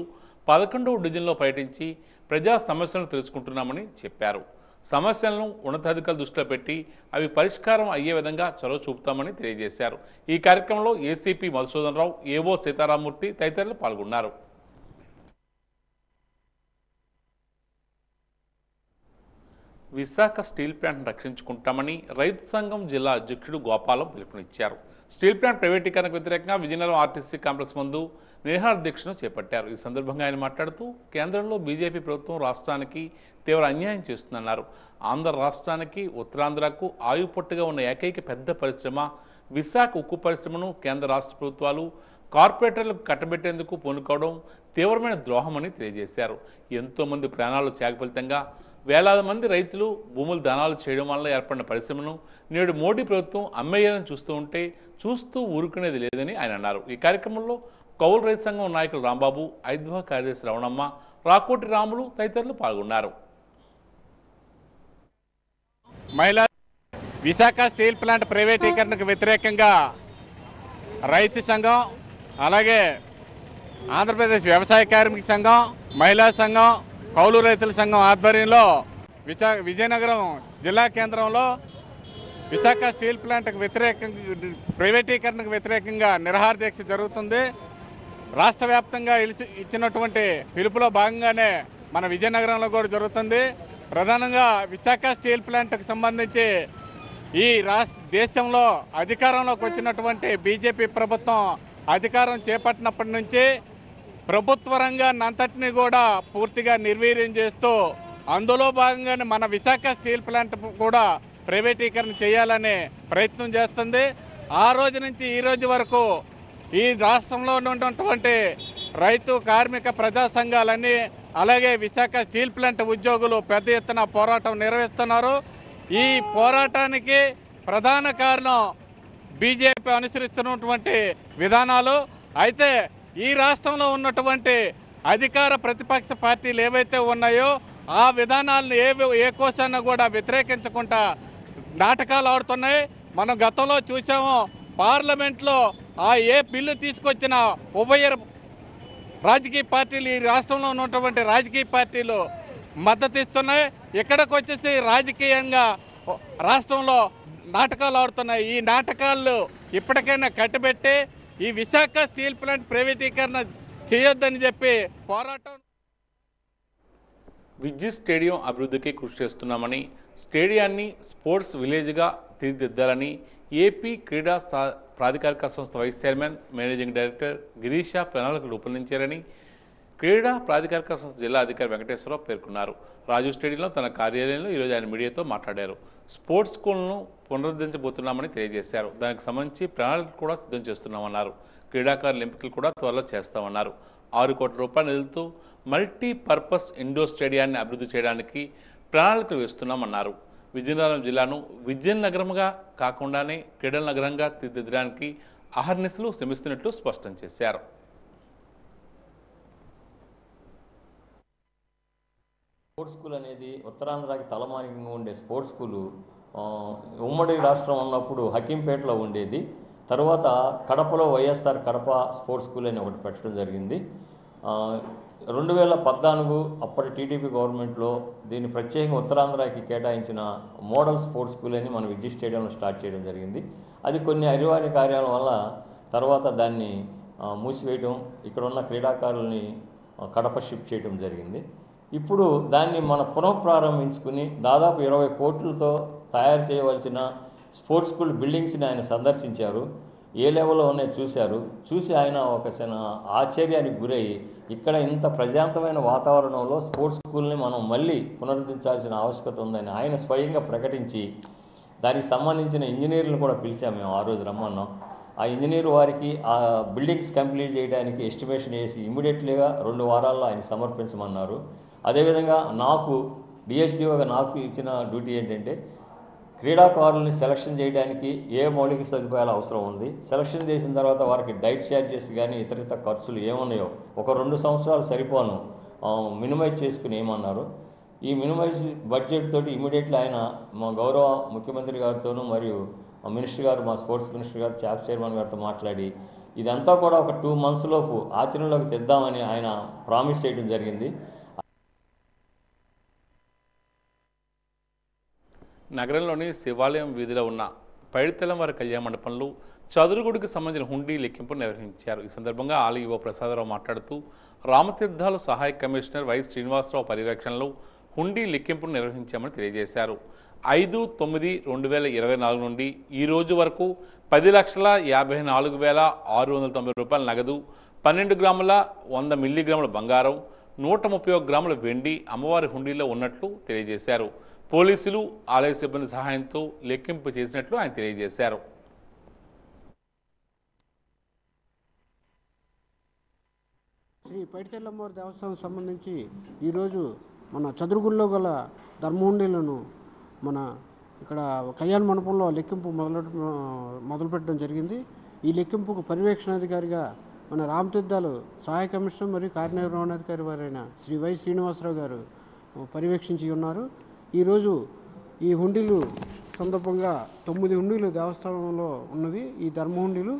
11వ డివిజన్లో పర్యటించి ప్రజా సమస్యలను తెలుసుకుంటున్నామని చెప్పారు. సమస్యలను ఉన్నతాధికారులు దృష్టిలో పెట్టి అవి పరిష్కారం అయ్యే విధంగా చొరవ చూపుతామని తెలియజేశారు. ఈ కార్యక్రమంలో ఏసీపీ మధుసూదన్ రావు, ఏవో సీతారామూర్తి తదితరులు పాల్గొన్నారు. విశాఖ స్టీల్ ప్లాంట్ను రక్షించుకుంటామని రైతు సంఘం జిల్లా అధ్యక్షుడు గోపాలం పిలుపునిచ్చారు. స్టీల్ ప్లాంట్ ప్రైవేటీకరణకు వ్యతిరేకంగా విజయనగరం ఆర్టీసీ కాంప్లెక్స్ ముందు నిరాహార దీక్షను చేపట్టారు. ఈ సందర్భంగా ఆయన మాట్లాడుతూ కేంద్రంలో బీజేపీ ప్రభుత్వం రాష్ట్రానికి తీవ్ర అన్యాయం చేస్తుందన్నారు. ఆంధ్ర రాష్ట్రానికి ఉత్తరాంధ్రకు ఆయుపొట్టుగా ఉన్న ఏకైక పెద్ద పరిశ్రమ విశాఖ ఉక్కు పరిశ్రమను కేంద్ర రాష్ట్ర ప్రభుత్వాలు కార్పొరేటర్లకు కట్టబెట్టేందుకు పూనుకోవడం తీవ్రమైన ద్రోహమని తెలియజేశారు. ఎంతోమంది ప్రాణాలు త్యాగ ఫలితంగా వేలాది మంది రైతులు భూములు దానాలు చేయడం వల్ల ఏర్పడిన పరిశ్రమను నేడు మోడీ ప్రభుత్వం అమ్మేయాలని చూస్తూ ఊరుకునేది లేదని ఆయన అన్నారు. ఈ కార్యక్రమంలో కౌలు రైతు సంఘం నాయకులు రాంబాబు, ఐద్వా కార్యదర్శి రవణమ్మ, రాకోటి రాములు తదితరులు పాల్గొన్నారు. మహిళా విశాఖ స్టీల్ ప్లాంట్ ప్రైవేటీకరణకు వ్యతిరేకంగా రైతు సంఘం, అలాగే ఆంధ్రప్రదేశ్ వ్యవసాయ కార్మిక సంఘం, మహిళా సంఘం, కౌలు రైతుల సంఘం ఆధ్వర్యంలో విజయనగరం జిల్లా కేంద్రంలో విశాఖ స్టీల్ ప్లాంట్కు వ్యతిరేకంగా ప్రైవేటీకరణకు వ్యతిరేకంగా నిరాహార దీక్ష జరుగుతుంది. రాష్ట్ర వ్యాప్తంగా ఇచ్చినటువంటి పిలుపులో భాగంగానే మన విజయనగరంలో కూడా జరుగుతుంది. ప్రధానంగా విశాఖ స్టీల్ ప్లాంట్కు సంబంధించి ఈ దేశంలో అధికారంలోకి వచ్చినటువంటి బీజేపీ ప్రభుత్వం అధికారం చేపట్టినప్పటి నుంచి ప్రభుత్వ రంగాన్ని అంతటినీ కూడా పూర్తిగా నిర్వీర్యం చేస్తూ అందులో భాగంగానే మన విశాఖ స్టీల్ ప్లాంట్ కూడా ప్రైవేటీకరణ చేయాలనే ప్రయత్నం చేస్తుంది. ఆ రోజు నుంచి ఈ రోజు వరకు ఈ రాష్ట్రంలో ఉన్నటువంటి రైతు కార్మిక ప్రజా సంఘాలన్నీ, అలాగే విశాఖ స్టీల్ ప్లాంట్ ఉద్యోగులు పెద్ద ఎత్తున పోరాటం నిర్వహిస్తున్నారు. ఈ పోరాటానికి ప్రధాన కారణం బీజేపీ అనుసరిస్తున్నటువంటి విధానాలు. అయితే ఈ రాష్ట్రంలో ఉన్నటువంటి అధికార ప్రతిపక్ష పార్టీలు ఏవైతే ఉన్నాయో ఆ విధానాలను ఏ కోశాన కూడా వ్యతిరేకించకుండా నాటకాలు ఆడుతున్నాయి. మనం గతంలో చూసాము, పార్లమెంట్లో ఏ బిల్లు తీసుకొచ్చిన ఉభయ రాజకీయ పార్టీలు, ఈ రాష్ట్రంలో ఉన్నటువంటి రాజకీయ పార్టీలు మద్దతు ఇస్తున్నాయి. ఇక్కడికి వచ్చేసి రాజకీయంగా రాష్ట్రంలో నాటకాలు ఆడుతున్నాయి. ఈ నాటకాలు ఇప్పటికైనా కట్టుబెట్టి ఈ విశాఖ స్టీల్ ప్లాంట్ ప్రైవేటీకరణ చేయొద్దని చెప్పి పోరాటం. విద్యుత్ స్టేడియం అభివృద్ధికి కృషి చేస్తున్నామని, స్టేడియాన్ని స్పోర్ట్స్ విలేజ్గా తీర్చిదిద్దాలని ఏపీ క్రీడా ప్రాధికారిక సంస్థ vice chairman, managing director Girisha ప్రణాళికలు రూపొందించారని క్రీడా ప్రాధికారిక సంస్థ జిల్లా అధికారి వెంకటేశ్వరరావు పేర్కొన్నారు. రాజు స్టేడియంలో తన కార్యాలయంలో ఈరోజు ఆయన మీడియాతో మాట్లాడారు. స్పోర్ట్స్ స్కూల్ను పునరుద్ధరించబోతున్నామని తెలియజేశారు. దానికి సంబంధించి ప్రణాళికలు కూడా సిద్ధం చేస్తున్నామన్నారు. క్రీడాకారుల ఎంపికలు కూడా త్వరలో చేస్తామన్నారు. 6 కోట్ల రూపాయల నిధులతో మల్టీపర్పస్ ఇండోర్ స్టేడియాన్ని అభివృద్ధి చేయడానికి ప్రణాళికలు వేస్తున్నామన్నారు. విజయనగరం జిల్లాను విజయన్ నగరంగా కాకుండానే క్రీడల నగరంగా తీర్చిదిద్దడానికి అహర్నిశలు శ్రమిస్తున్నట్లు స్పష్టం చేశారు. స్పోర్ట్స్ స్కూల్ అనేది ఉత్తరాంధ్రకి తలమానికంగా ఉండే స్పోర్ట్స్ స్కూలు ఉమ్మడి రాష్ట్రం ఉన్నప్పుడు హకీంపేటలో ఉండేది. తర్వాత కడపలో వైఎస్ఆర్ కడప స్పోర్ట్స్ స్కూల్ అని ఒకటి పెట్టడం జరిగింది. 2014 అప్పటి టీడీపీ గవర్నమెంట్లో దీన్ని ప్రత్యేకంగా ఉత్తరాంధ్రకి కేటాయించిన మోడల్ స్పోర్ట్స్ స్కూల్ అని మన విద్యుత్ స్టేడియంలో స్టార్ట్ చేయడం జరిగింది. అది కొన్ని అనివార్య కార్యాల వల్ల తర్వాత దాన్ని మూసివేయడం, ఇక్కడ ఉన్న క్రీడాకారుల్ని కడప షిఫ్ట్ చేయడం జరిగింది. ఇప్పుడు దాన్ని మన పునఃప్రారంభించుకుని దాదాపు 20 కోట్లతో తయారు చేయవలసిన స్పోర్ట్స్ స్కూల్ బిల్డింగ్స్ని ఆయన సందర్శించారు. ఏ లెవెల్లో ఉన్నాయో చూసి ఆయన ఒక చిన్న ఆశ్చర్యానికి గురై ఇక్కడ ఇంత ప్రశాంతమైన వాతావరణంలో స్పోర్ట్స్ స్కూల్ని మనం మళ్ళీ పునరుద్ధరించాల్సిన ఆవశ్యకత ఉందని ఆయన స్వయంగా ప్రకటించి దానికి సంబంధించిన ఇంజనీర్లను కూడా పిలిచాము. మేము ఆ రోజు రమ్మన్నాం. ఆ ఇంజనీర్ వారికి ఆ బిల్డింగ్స్ కంప్లీట్ చేయడానికి ఎస్టిమేషన్ వేసి ఇమీడియట్లీగా 2 వారాల్లో ఆయన సమర్పించమన్నారు. అదేవిధంగా నాకు డిఎస్డిఓగా నాకు ఇచ్చిన డ్యూటీ ఏంటంటే క్రీడాకారుల్ని సెలక్షన్ చేయడానికి ఏ మౌలిక సదుపాయాలు అవసరం ఉంది, సెలక్షన్ చేసిన తర్వాత వారికి డైట్ ఛార్జెస్ కానీ ఇతర ఖర్చులు ఏమున్నాయో ఒక 2 సంవత్సరాలు సరిపోను మినిమైజ్ చేసుకుని ఏమన్నారు. ఈ మినిమైజ్ బడ్జెట్ తోటి ఇమీడియట్లీ ఆయన మా గౌరవ ముఖ్యమంత్రి గారితోనూ మరియు మా మినిస్టర్ గారు, మా స్పోర్ట్స్ మినిస్టర్ గారు, చాప్ చైర్మన్ గారితో మాట్లాడి ఇదంతా కూడా ఒక 2 months లోపు ఆచరణలోకి తెద్దామని ఆయన ప్రామిస్ చేయడం జరిగింది. నగరంలోని శివాలయం వీధిలో ఉన్న పైడితెల్లం వారి కళ్యాణ మండపంలో చదురుగుడికి సంబంధించిన హుండీ లెక్కింపు నిర్వహించారు. ఈ సందర్భంగా ఆలయ యువ ప్రసాదరావు మాట్లాడుతూ రామతీర్థాలు సహాయ కమిషనర్ వై శ్రీనివాసరావు పర్యవేక్షణలో హుండీ లెక్కింపును నిర్వహించామని తెలియజేశారు. 5/9/2024 నుండి ఈ రోజు వరకు 10,54,690 రూపాయల నగదు, 12 గ్రాముల 100 మిల్లీగ్రాముల బంగారం, 131 గ్రాముల వెండి అమ్మవారి హుండీలో ఉన్నట్లు తెలియజేశారు. పోలీసులు, ఆలయ సిబ్బంది సహాయంతో లెక్కింపు చేసినట్లు ఆయన తెలియజేశారు. శ్రీ పైడితెల్లమ్మవారి దేవస్థానం సంబంధించి ఈరోజు మన చదురుగుల్లో గల ధర్మహుండీలను మన ఇక్కడ కళ్యాణ మండపంలో లెక్కింపు మొదలుపెట్టడం జరిగింది. ఈ లెక్కింపుకు పర్యవేక్షణాధికారిగా మన రామతీర్థాలు సహాయ కమిషనర్ మరియు కార్యనిర్వహణాధికారి వారైన శ్రీ వై శ్రీనివాసరావు గారు పర్యవేక్షించి ఉన్నారు. ఈరోజు ఈ హుండీలు సందర్భంగా 9 హుండీలు దేవస్థానంలో ఉన్నవి. ఈ ధర్మహుండీలు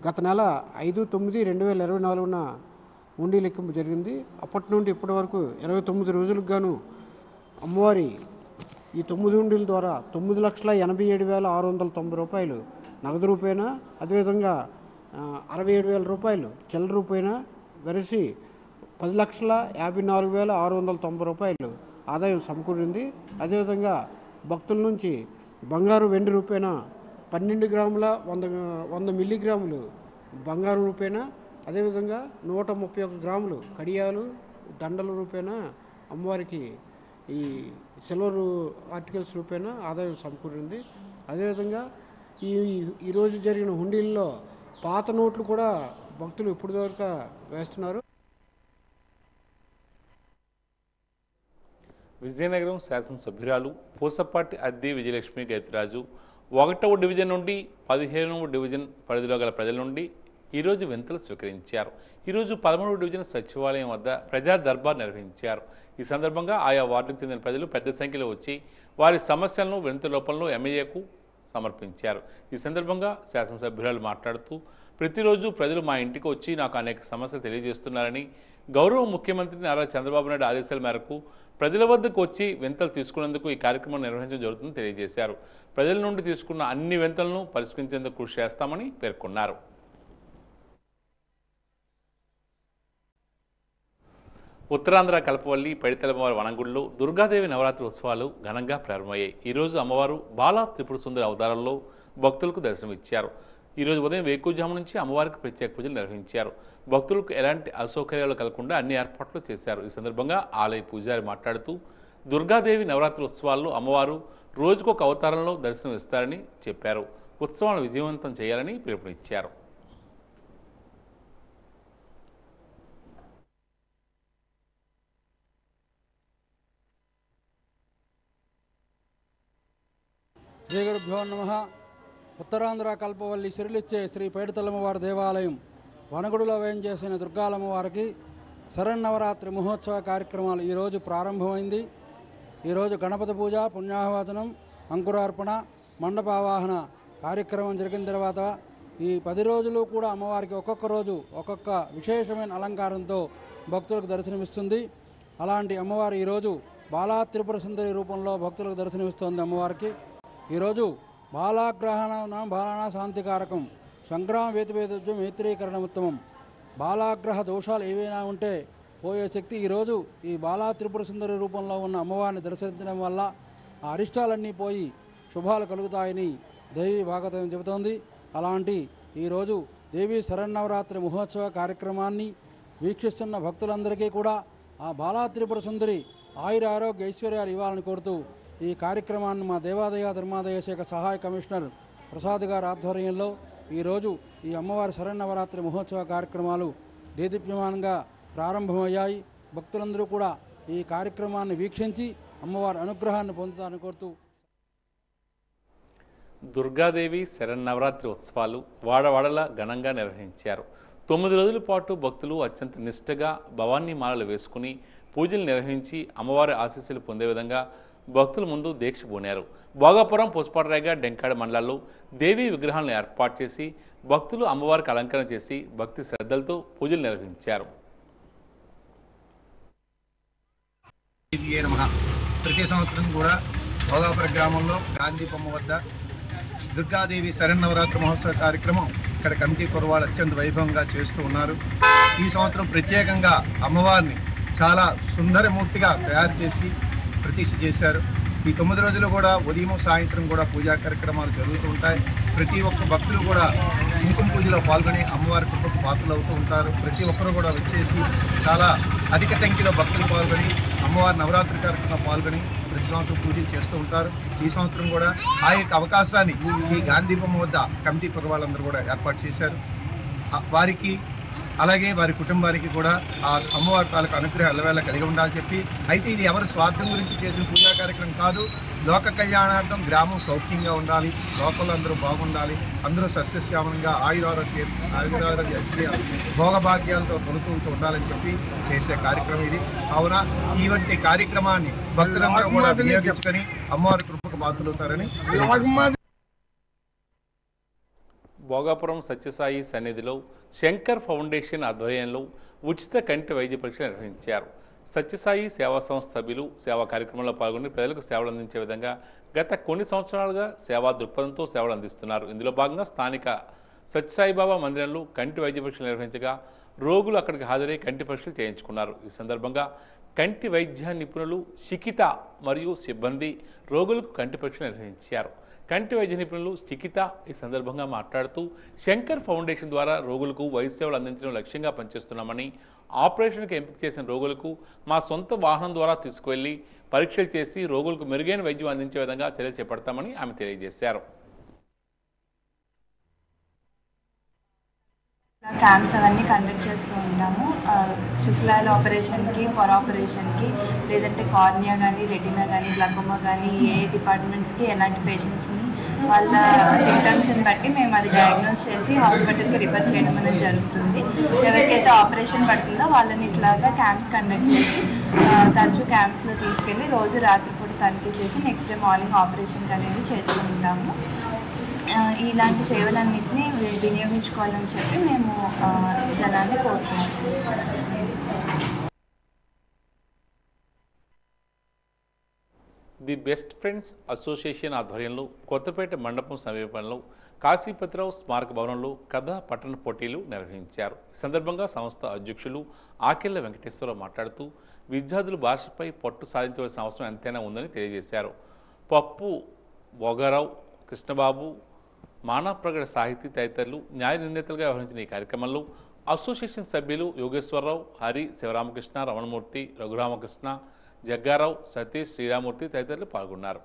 గత నెల 5/9/2024 హుండీ లెక్కింపు జరిగింది. అప్పటి నుండి ఇప్పటి వరకు 29 రోజులకు గాను అమ్మవారి ఈ 9 హుండీల ద్వారా 9,87,690 రూపాయలు నగదు రూపాయన, అదేవిధంగా 67,000 రూపాయలు చిల్లర రూపాయన వెరసి 10,54,690 రూపాయలు ఆదాయం సమకూరింది. అదేవిధంగా భక్తుల నుంచి బంగారు, వెండి రూపాయన 12 గ్రాముల 100 మిల్లీగ్రాములు బంగారం రూపాయన, అదేవిధంగా 131 గ్రాములు కడియాలు, దండల రూపాయన అమ్మవారికి ఈ సిల్వర్ ఆర్టికల్స్ రూపాయన ఆదాయం సమకూరింది. అదేవిధంగా ఈరోజు జరిగిన హుండీల్లో పాత నోట్లు కూడా భక్తులు ఇప్పటిదాకా వేస్తున్నారు. విజయనగరం శాసనసభ్యురాలు పూసపాటి అద్ది విజయలక్ష్మి గైతిరాజు 1వ డివిజన్ నుండి 15వ డివిజన్ పరిధిలో గల ప్రజల నుండి ఈరోజు వింతలు స్వీకరించారు. ఈరోజు 13వ డివిజన్ సచివాలయం వద్ద ప్రజా దర్బార్ నిర్వహించారు. ఈ సందర్భంగా ఆయా వార్డుకు చెందిన ప్రజలు పెద్ద సంఖ్యలో వచ్చి వారి సమస్యలను వినతి రూపంలో ఎమ్మెల్యేకు సమర్పించారు. ఈ సందర్భంగా శాసనసభ్యురాలు మాట్లాడుతూ ప్రతిరోజు ప్రజలు మా ఇంటికి వచ్చి నాకు అనేక సమస్యలు తెలియజేస్తున్నారని, గౌరవ ముఖ్యమంత్రి నారా చంద్రబాబు నాయుడు ఆదేశాల మేరకు ప్రజల వద్దకు వచ్చి వింతలు తీసుకునేందుకు ఈ కార్యక్రమం నిర్వహించడం జరుగుతుందని తెలియజేశారు. ప్రజల నుండి తీసుకున్న అన్ని వింతలను పరిష్కరించేందుకు కృషి చేస్తామని పేర్కొన్నారు. ఉత్తరాంధ్ర కల్పవల్లి పైడితెల్లమ్మవారి వనంగుడిలో దుర్గాదేవి నవరాత్రి ఉత్సవాలు ఘనంగా ప్రారంభమయ్యాయి. ఈరోజు అమ్మవారు బాలా త్రిపుర సుందరి అవతారంలో భక్తులకు దర్శనమిచ్చారు. ఈరోజు ఉదయం వేకువజాము నుంచి అమ్మవారికి ప్రత్యేక పూజలు నిర్వహించారు. భక్తులకు ఎలాంటి అసౌకర్యాలు కలగకుండా అన్ని ఏర్పాట్లు చేశారు. ఈ సందర్భంగా ఆలయ పూజారి మాట్లాడుతూ దుర్గాదేవి నవరాత్రి ఉత్సవాల్లో అమ్మవారు రోజుకొక అవతారంలో దర్శనం ఇస్తారని చెప్పారు. ఉత్సవాలను విజయవంతం చేయాలని పిలుపునిచ్చారు. శ్రీ గురుభ్యో నమః. ఉత్తరాంధ్ర కల్పవల్లి సిరిలిచ్చే శ్రీ పైడితెల్లమ్మవారి దేవాలయం వనగుడిలో వేయించేసిన దుర్గాలమ్మవారికి శరన్నవరాత్రి మహోత్సవ కార్యక్రమాలు ఈరోజు ప్రారంభమైంది. ఈరోజు గణపతి పూజ, పుణ్యాహవచనం, అంకురార్పణ, మండపావాహన కార్యక్రమం జరిగిన తర్వాత ఈ 10 రోజులు కూడా అమ్మవారికి ఒక్కొక్క రోజు ఒక్కొక్క విశేషమైన అలంకారంతో భక్తులకు దర్శనమిస్తుంది. అలాంటి అమ్మవారు ఈరోజు బాలా త్రిపుర సుందరి రూపంలో భక్తులకు దర్శనమిస్తోంది. అమ్మవారికి ఈరోజు బాలాగ్రహణ బాలానా శాంతికారకం, సంగ్రామ వేతివేద్యం మైత్రీకరణ ఉత్తమం. బాలాగ్రహ దోషాలు ఏవైనా ఉంటే పోయే శక్తి ఈరోజు ఈ బాలా త్రిపుర సుందరి రూపంలో ఉన్న అమ్మవారిని దర్శించడం వల్ల ఆ అరిష్టాలన్నీ పోయి శుభాలు కలుగుతాయని దేవి భాగవతం చెబుతోంది. అలాంటి ఈరోజు దేవి శరన్నవరాత్రి మహోత్సవ కార్యక్రమాన్ని వీక్షిస్తున్న భక్తులందరికీ కూడా ఆ బాలా త్రిపుర సుందరి ఆయుర ఆరోగ్య ఐశ్వర్యాలు ఇవ్వాలని కోరుతూ ఈ కార్యక్రమాన్ని మా దేవాదాయ ధర్మాదాయ శాఖ సహాయ కమిషనర్ ప్రసాద్ గారి ఆధ్వర్యంలో ఈరోజు ఈ అమ్మవారి శరన్నవరాత్రి మహోత్సవ కార్యక్రమాలు దేదీప్యమానంగా ప్రారంభమయ్యాయి. భక్తులందరూ కూడా ఈ కార్యక్రమాన్ని వీక్షించి అమ్మవారి అనుగ్రహాన్ని పొందుతారని కోరుతూ దుర్గాదేవి శరన్నవరాత్రి ఉత్సవాలు వాడవాడలా ఘనంగా నిర్వహించారు. 9 రోజుల పాటు భక్తులు అత్యంత నిష్ఠగా భవానీ మాలలు వేసుకుని పూజలు నిర్వహించి అమ్మవారి ఆశీస్సులు పొందే విధంగా భక్తుల ముందు దీక్ష పూనారు. భోగాపురం, పుష్పరాయగ, డెంకాడ మండలాల్లో దేవీ విగ్రహాలను ఏర్పాటు చేసి భక్తులు అమ్మవారికి అలంకరణ చేసి భక్తి శ్రద్ధలతో పూజలు నిర్వహించారు. ప్రతి సంవత్సరం కూడా భోగాపురం గ్రామంలో గాంధీ బొమ్మ వద్ద దుర్గాదేవి శరన్నవరాత్రి మహోత్సవ కార్యక్రమం ఇక్కడ కమిటీ కుర్రవాళ్ళు అత్యంత వైభవంగా చేస్తూ ఉన్నారు. ఈ సంవత్సరం ప్రత్యేకంగా అమ్మవారిని చాలా సుందరమూర్తిగా తయారు చేసి ప్రతిష్ఠ చేశారు. ఈ 9 రోజులు కూడా ఉదయం సాయంత్రం కూడా పూజా కార్యక్రమాలు జరుగుతూ ఉంటాయి. ప్రతి ఒక్క భక్తులు కూడా కుంకుమ పూజలో పాల్గొని అమ్మవారి కృపకు పాత్రలు అవుతూ ఉంటారు. ప్రతి ఒక్కరు కూడా వచ్చేసి చాలా అధిక సంఖ్యలో భక్తులు పాల్గొని అమ్మవారి నవరాత్రి కార్యక్రమంలో పాల్గొని ప్రతి సంవత్సరం పూజలు చేస్తూ ఉంటారు. ఈ సంవత్సరం కూడా ఆ యొక్క అవకాశాన్ని ఈ గాంధీ బొమ్మ వద్ద కమిటీ వాళ్ళందరూ కూడా ఏర్పాటు చేశారు. వారికి అలాగే వారి కుటుంబానికి కూడా ఆ అమ్మవారి తాలూకు అనుగ్రహం ఎల్లవేళ కలిగి ఉండాలని చెప్పి, అయితే ఇది ఎవరి స్వార్థం గురించి చేసిన పూజా కార్యక్రమం కాదు. లోక కళ్యాణార్థం గ్రామం సౌఖ్యంగా ఉండాలి, లోకల్ అందరూ బాగుండాలి, అందరూ సస్యశ్యామలంగా ఆయురారోగ్య భోగభాగ్యాలతో తొలుతూ ఉండాలని చెప్పి చేసే కార్యక్రమం ఇది. కావున ఇటువంటి కార్యక్రమాన్ని భక్తులందరూ కూడా వినియోగించుకొని అమ్మవారి కృపకు పాత్రలవుతారని. భోగాపురం సత్యసాయి సన్నిధిలో శంకర్ ఫౌండేషన్ ఆధ్వర్యంలో ఉచిత కంటి వైద్య పరీక్ష నిర్వహించారు. సత్యసాయి సేవా సంస్థ సభ్యులు సేవా కార్యక్రమంలో పాల్గొని ప్రజలకు సేవలు అందించే విధంగా గత కొన్ని సంవత్సరాలుగా సేవా దృక్పథంతో సేవలు అందిస్తున్నారు. ఇందులో భాగంగా స్థానిక సత్యసాయిబాబా మందిరంలో కంటి వైద్య పరీక్షలు నిర్వహించగా రోగులు అక్కడికి హాజరై కంటి పరీక్షలు చేయించుకున్నారు. ఈ సందర్భంగా కంటి వైద్య నిపుణులు శిఖిత మరియు సిబ్బంది రోగులకు కంటి పరీక్షలు నిర్వహించారు. కంటి వైద్య నిపుణులు శిఖిత ఈ సందర్భంగా మాట్లాడుతూ శంకర్ ఫౌండేషన్ ద్వారా రోగులకు వైద్య సేవలు అందించడం లక్ష్యంగా పనిచేస్తున్నామని, ఆపరేషన్కి ఎంపిక చేసిన రోగులకు మా సొంత వాహనం ద్వారా తీసుకువెళ్లి పరీక్షలు చేసి రోగులకు మెరుగైన వైద్యం అందించే విధంగా చర్యలు చేపడతామని ఆమె తెలియజేశారు. క్యాంప్స్ అవన్నీ కండక్ట్ చేస్తూ ఉంటాము. శుక్లాల ఆపరేషన్కి, పొర ఆపరేషన్కి, లేదంటే కార్నియా కానీ, రెటినా కానీ, గ్లకోమా కానీ ఏ డిపార్ట్మెంట్స్కి ఎలాంటి పేషెంట్స్ని వాళ్ళ సింటమ్స్ని బట్టి మేము అది డయాగ్నోస్ చేసి హాస్పిటల్కి రిఫర్ చేయడం అనేది జరుగుతుంది. ఎవరికైతే ఆపరేషన్ పడుతుందో వాళ్ళని ఇట్లాగా క్యాంప్స్ కండక్ట్ చేసి తరచూ క్యాంప్స్లో తీసుకెళ్ళి రోజు రాత్రిపూట తనిఖీ చేసి నెక్స్ట్ డే మార్నింగ్ ఆపరేషన్ అనేది చేస్తూ ఉంటాము. ఇలాంటి సేవలన్నింటినీ వినియోగించుకోవాలని చెప్పి మేము జనాన్ని కోరుతున్నాము. ది బెస్ట్ ఫ్రెండ్స్ అసోసియేషన్ ఆధ్వర్యంలో కొత్తపేట మండపం సమీపంలో కాశీపతిరావు స్మారక భవనంలో కథా పఠన పోటీలు నిర్వహించారు. ఈ సందర్భంగా సంస్థ అధ్యక్షులు ఆకెళ్ల వెంకటేశ్వరరావు మాట్లాడుతూ విద్యార్థులు భాషపై పట్టు సాధించవలసిన అవసరం ఎంతైనా ఉందని తెలియజేశారు. పప్పు భోగారావు, కృష్ణబాబు, మానవప్రగడ సాహితీ తదితరులు న్యాయ నిర్ణేతలుగా వ్యవహరించిన ఈ కార్యక్రమంలో అసోసియేషన్ సభ్యులు యోగేశ్వరరావు, హరి, శివరామకృష్ణ, రమణమూర్తి, రఘురామకృష్ణ, జగ్గారావు, సతీష్, శ్రీరామూర్తి తదితరులు పాల్గొన్నారు.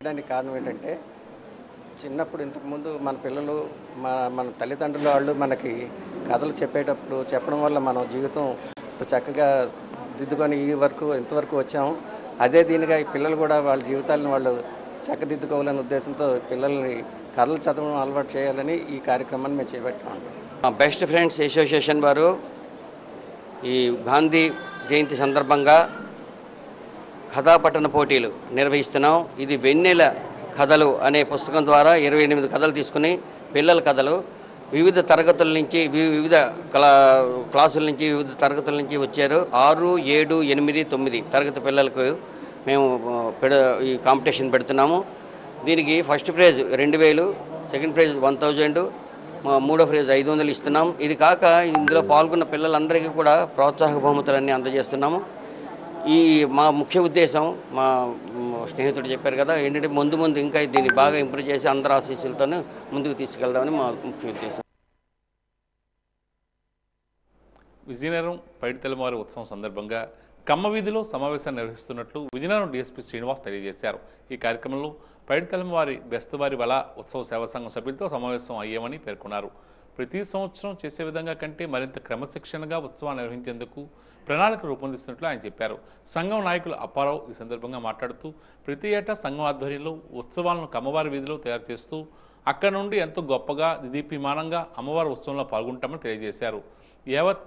దానికి కారణం ఏంటంటే చిన్నప్పుడు ఇంతకుముందు మన పిల్లలు మన తల్లిదండ్రుల వాళ్ళు మనకి కథలు చెప్పడం వల్ల మన జీవితం చక్కగా దిద్దుకొని ఇంతవరకు వచ్చాము. అదే దీనిగా ఈ పిల్లలు కూడా వాళ్ళ జీవితాలను వాళ్ళు చక్కదిద్దుకోవాలనే ఉద్దేశంతో పిల్లల్ని కథలు చదవడం అలవాటు చేయాలని ఈ కార్యక్రమాన్ని మేము చేపట్టాము. బెస్ట్ ఫ్రెండ్స్ అసోసియేషన్ వారు ఈ గాంధీ జయంతి సందర్భంగా కథాపఠన పోటీలు నిర్వహిస్తున్నాం. ఇది వెన్నెల కథలు అనే పుస్తకం ద్వారా 28 కథలు తీసుకుని పిల్లల కథలు వివిధ తరగతుల నుంచి వివిధ క్లాసుల నుంచి వివిధ తరగతుల నుంచి వచ్చారు. 6, 7, 8, 9 తరగతి పిల్లలకు మేము ఈ కాంపిటీషన్ పెడుతున్నాము. దీనికి ఫస్ట్ ప్రైజ్ 2000, సెకండ్ ప్రైజ్ 1000, మూడో ప్రైజ్ 500 ఇస్తున్నాం. ఇది కాక ఇందులో పాల్గొన్న పిల్లలందరికీ కూడా ప్రోత్సాహక బహుమతులన్నీ అందజేస్తున్నాము. మా ముఖ్య ఉద్దేశం మా స్నేహితుడు చెప్పారు కదా, ఏంటంటే ముందు ఇంకా దీన్ని బాగా ఇంప్రూవ్ చేసి అందరి ఆశీస్సులతోనే ముందుకు తీసుకెళ్దామని మా ముఖ్య ఉద్దేశం. విజయనగరం పైడితెల్లవారి ఉత్సవం సందర్భంగా కమ్మ వీధిలో సమావేశాన్ని నిర్వహిస్తున్నట్లు విజయనగరం డీఎస్పీ శ్రీనివాస్ తెలియజేశారు. ఈ కార్యక్రమంలో పైడితెల్లవారి బెస్తవారి వల ఉత్సవ సేవా సంఘం సభ్యులతో సమావేశం అయ్యామని పేర్కొన్నారు. ప్రతి సంవత్సరం చేసే విధంగా కంటే మరింత క్రమశిక్షణగా ఉత్సవాన్ని నిర్వహించేందుకు ప్రణాళిక రూపొందిస్తున్నట్లు ఆయన చెప్పారు. సంఘం నాయకులు అప్పారావు ఈ సందర్భంగా మాట్లాడుతూ ప్రతి ఏటా సంఘం ఆధ్వర్యంలో ఉత్సవాలను కమ్మవారి వీధిలో తయారు చేస్తూ అక్కడ నుండి ఎంతో గొప్పగా దీప్యమానంగా అమ్మవారి ఉత్సవంలో పాల్గొంటామని తెలియజేశారు. యావత్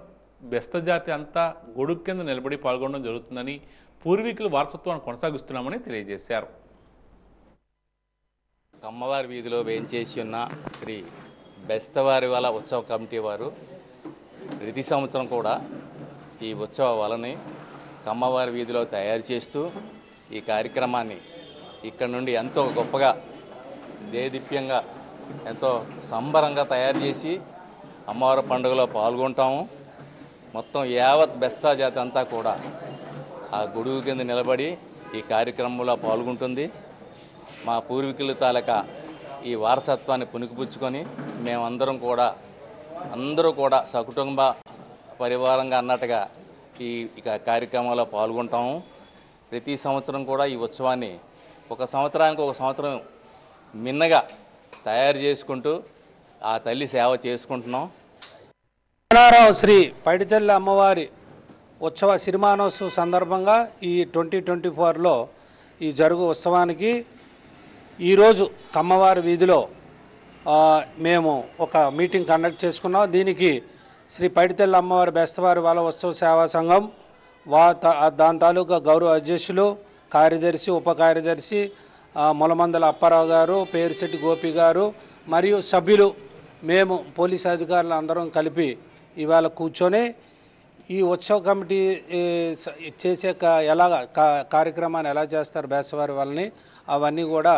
బెస్త జాతి అంతా గొడుగు కింద నిలబడి పాల్గొనడం జరుగుతుందని, పూర్వీకుల వారసత్వాన్ని కొనసాగిస్తున్నామని తెలియజేశారు. కమ్మవారి వీధిలో వేయించేసి ఉన్న శ్రీ బెస్తవారి వాళ్ళ ఉత్సవ కమిటీ వారు ప్రతి సంవత్సరం కూడా ఈ ఉత్సవ వలని కమ్మవారి వీధిలో తయారు చేస్తూ ఈ కార్యక్రమాన్ని ఇక్కడ నుండి ఎంతో గొప్పగా దేదీప్యంగా ఎంతో సంబరంగా తయారు చేసి అమ్మవారి పండుగలో పాల్గొంటాము. మొత్తం యావత్ బెస్తా జాతి అంతా కూడా ఆ గొడుగు కింద నిలబడి ఈ కార్యక్రమంలో పాల్గొంటుంది. మా పూర్వీకుల తాలూకా ఈ వారసత్వాన్ని పుణికిపుచ్చుకొని మేమందరం కూడా అందరూ కూడా సకుటుంబ పరివారంగా అన్నట్టుగా ఈ కార్యక్రమంలో పాల్గొంటాము. ప్రతి సంవత్సరం కూడా ఈ ఉత్సవాన్ని ఒక సంవత్సరం మిన్నగా తయారు చేసుకుంటూ ఆ తల్లి సేవ చేసుకుంటున్నాం. శ్రీ పైడితల్లి అమ్మవారి ఉత్సవ సిరిమానోత్సవ సందర్భంగా ఈ 2024లో ఈ జరుగు ఉత్సవానికి ఈరోజు కమ్మవారి వీధిలో మేము ఒక మీటింగ్ కండక్ట్ చేసుకున్నాం. దీనికి శ్రీ పైడితల్లి అమ్మవారి బెస్తవారి వాళ్ళ ఉత్సవ సేవా సంఘం దాని తాలూకా గౌరవ అధ్యక్షులు, కార్యదర్శి, ఉప కార్యదర్శి మొలమందల అప్పారావు గారు, పేరుశెట్టి గోపి గారు మరియు సభ్యులు మేము పోలీసు అధికారులు అందరం కలిపి ఇవాళ కూర్చొని ఈ ఉత్సవ కమిటీ చేసే కార్యక్రమాన్ని ఎలా చేస్తారు బెస్తవారి వాళ్ళని అవన్నీ కూడా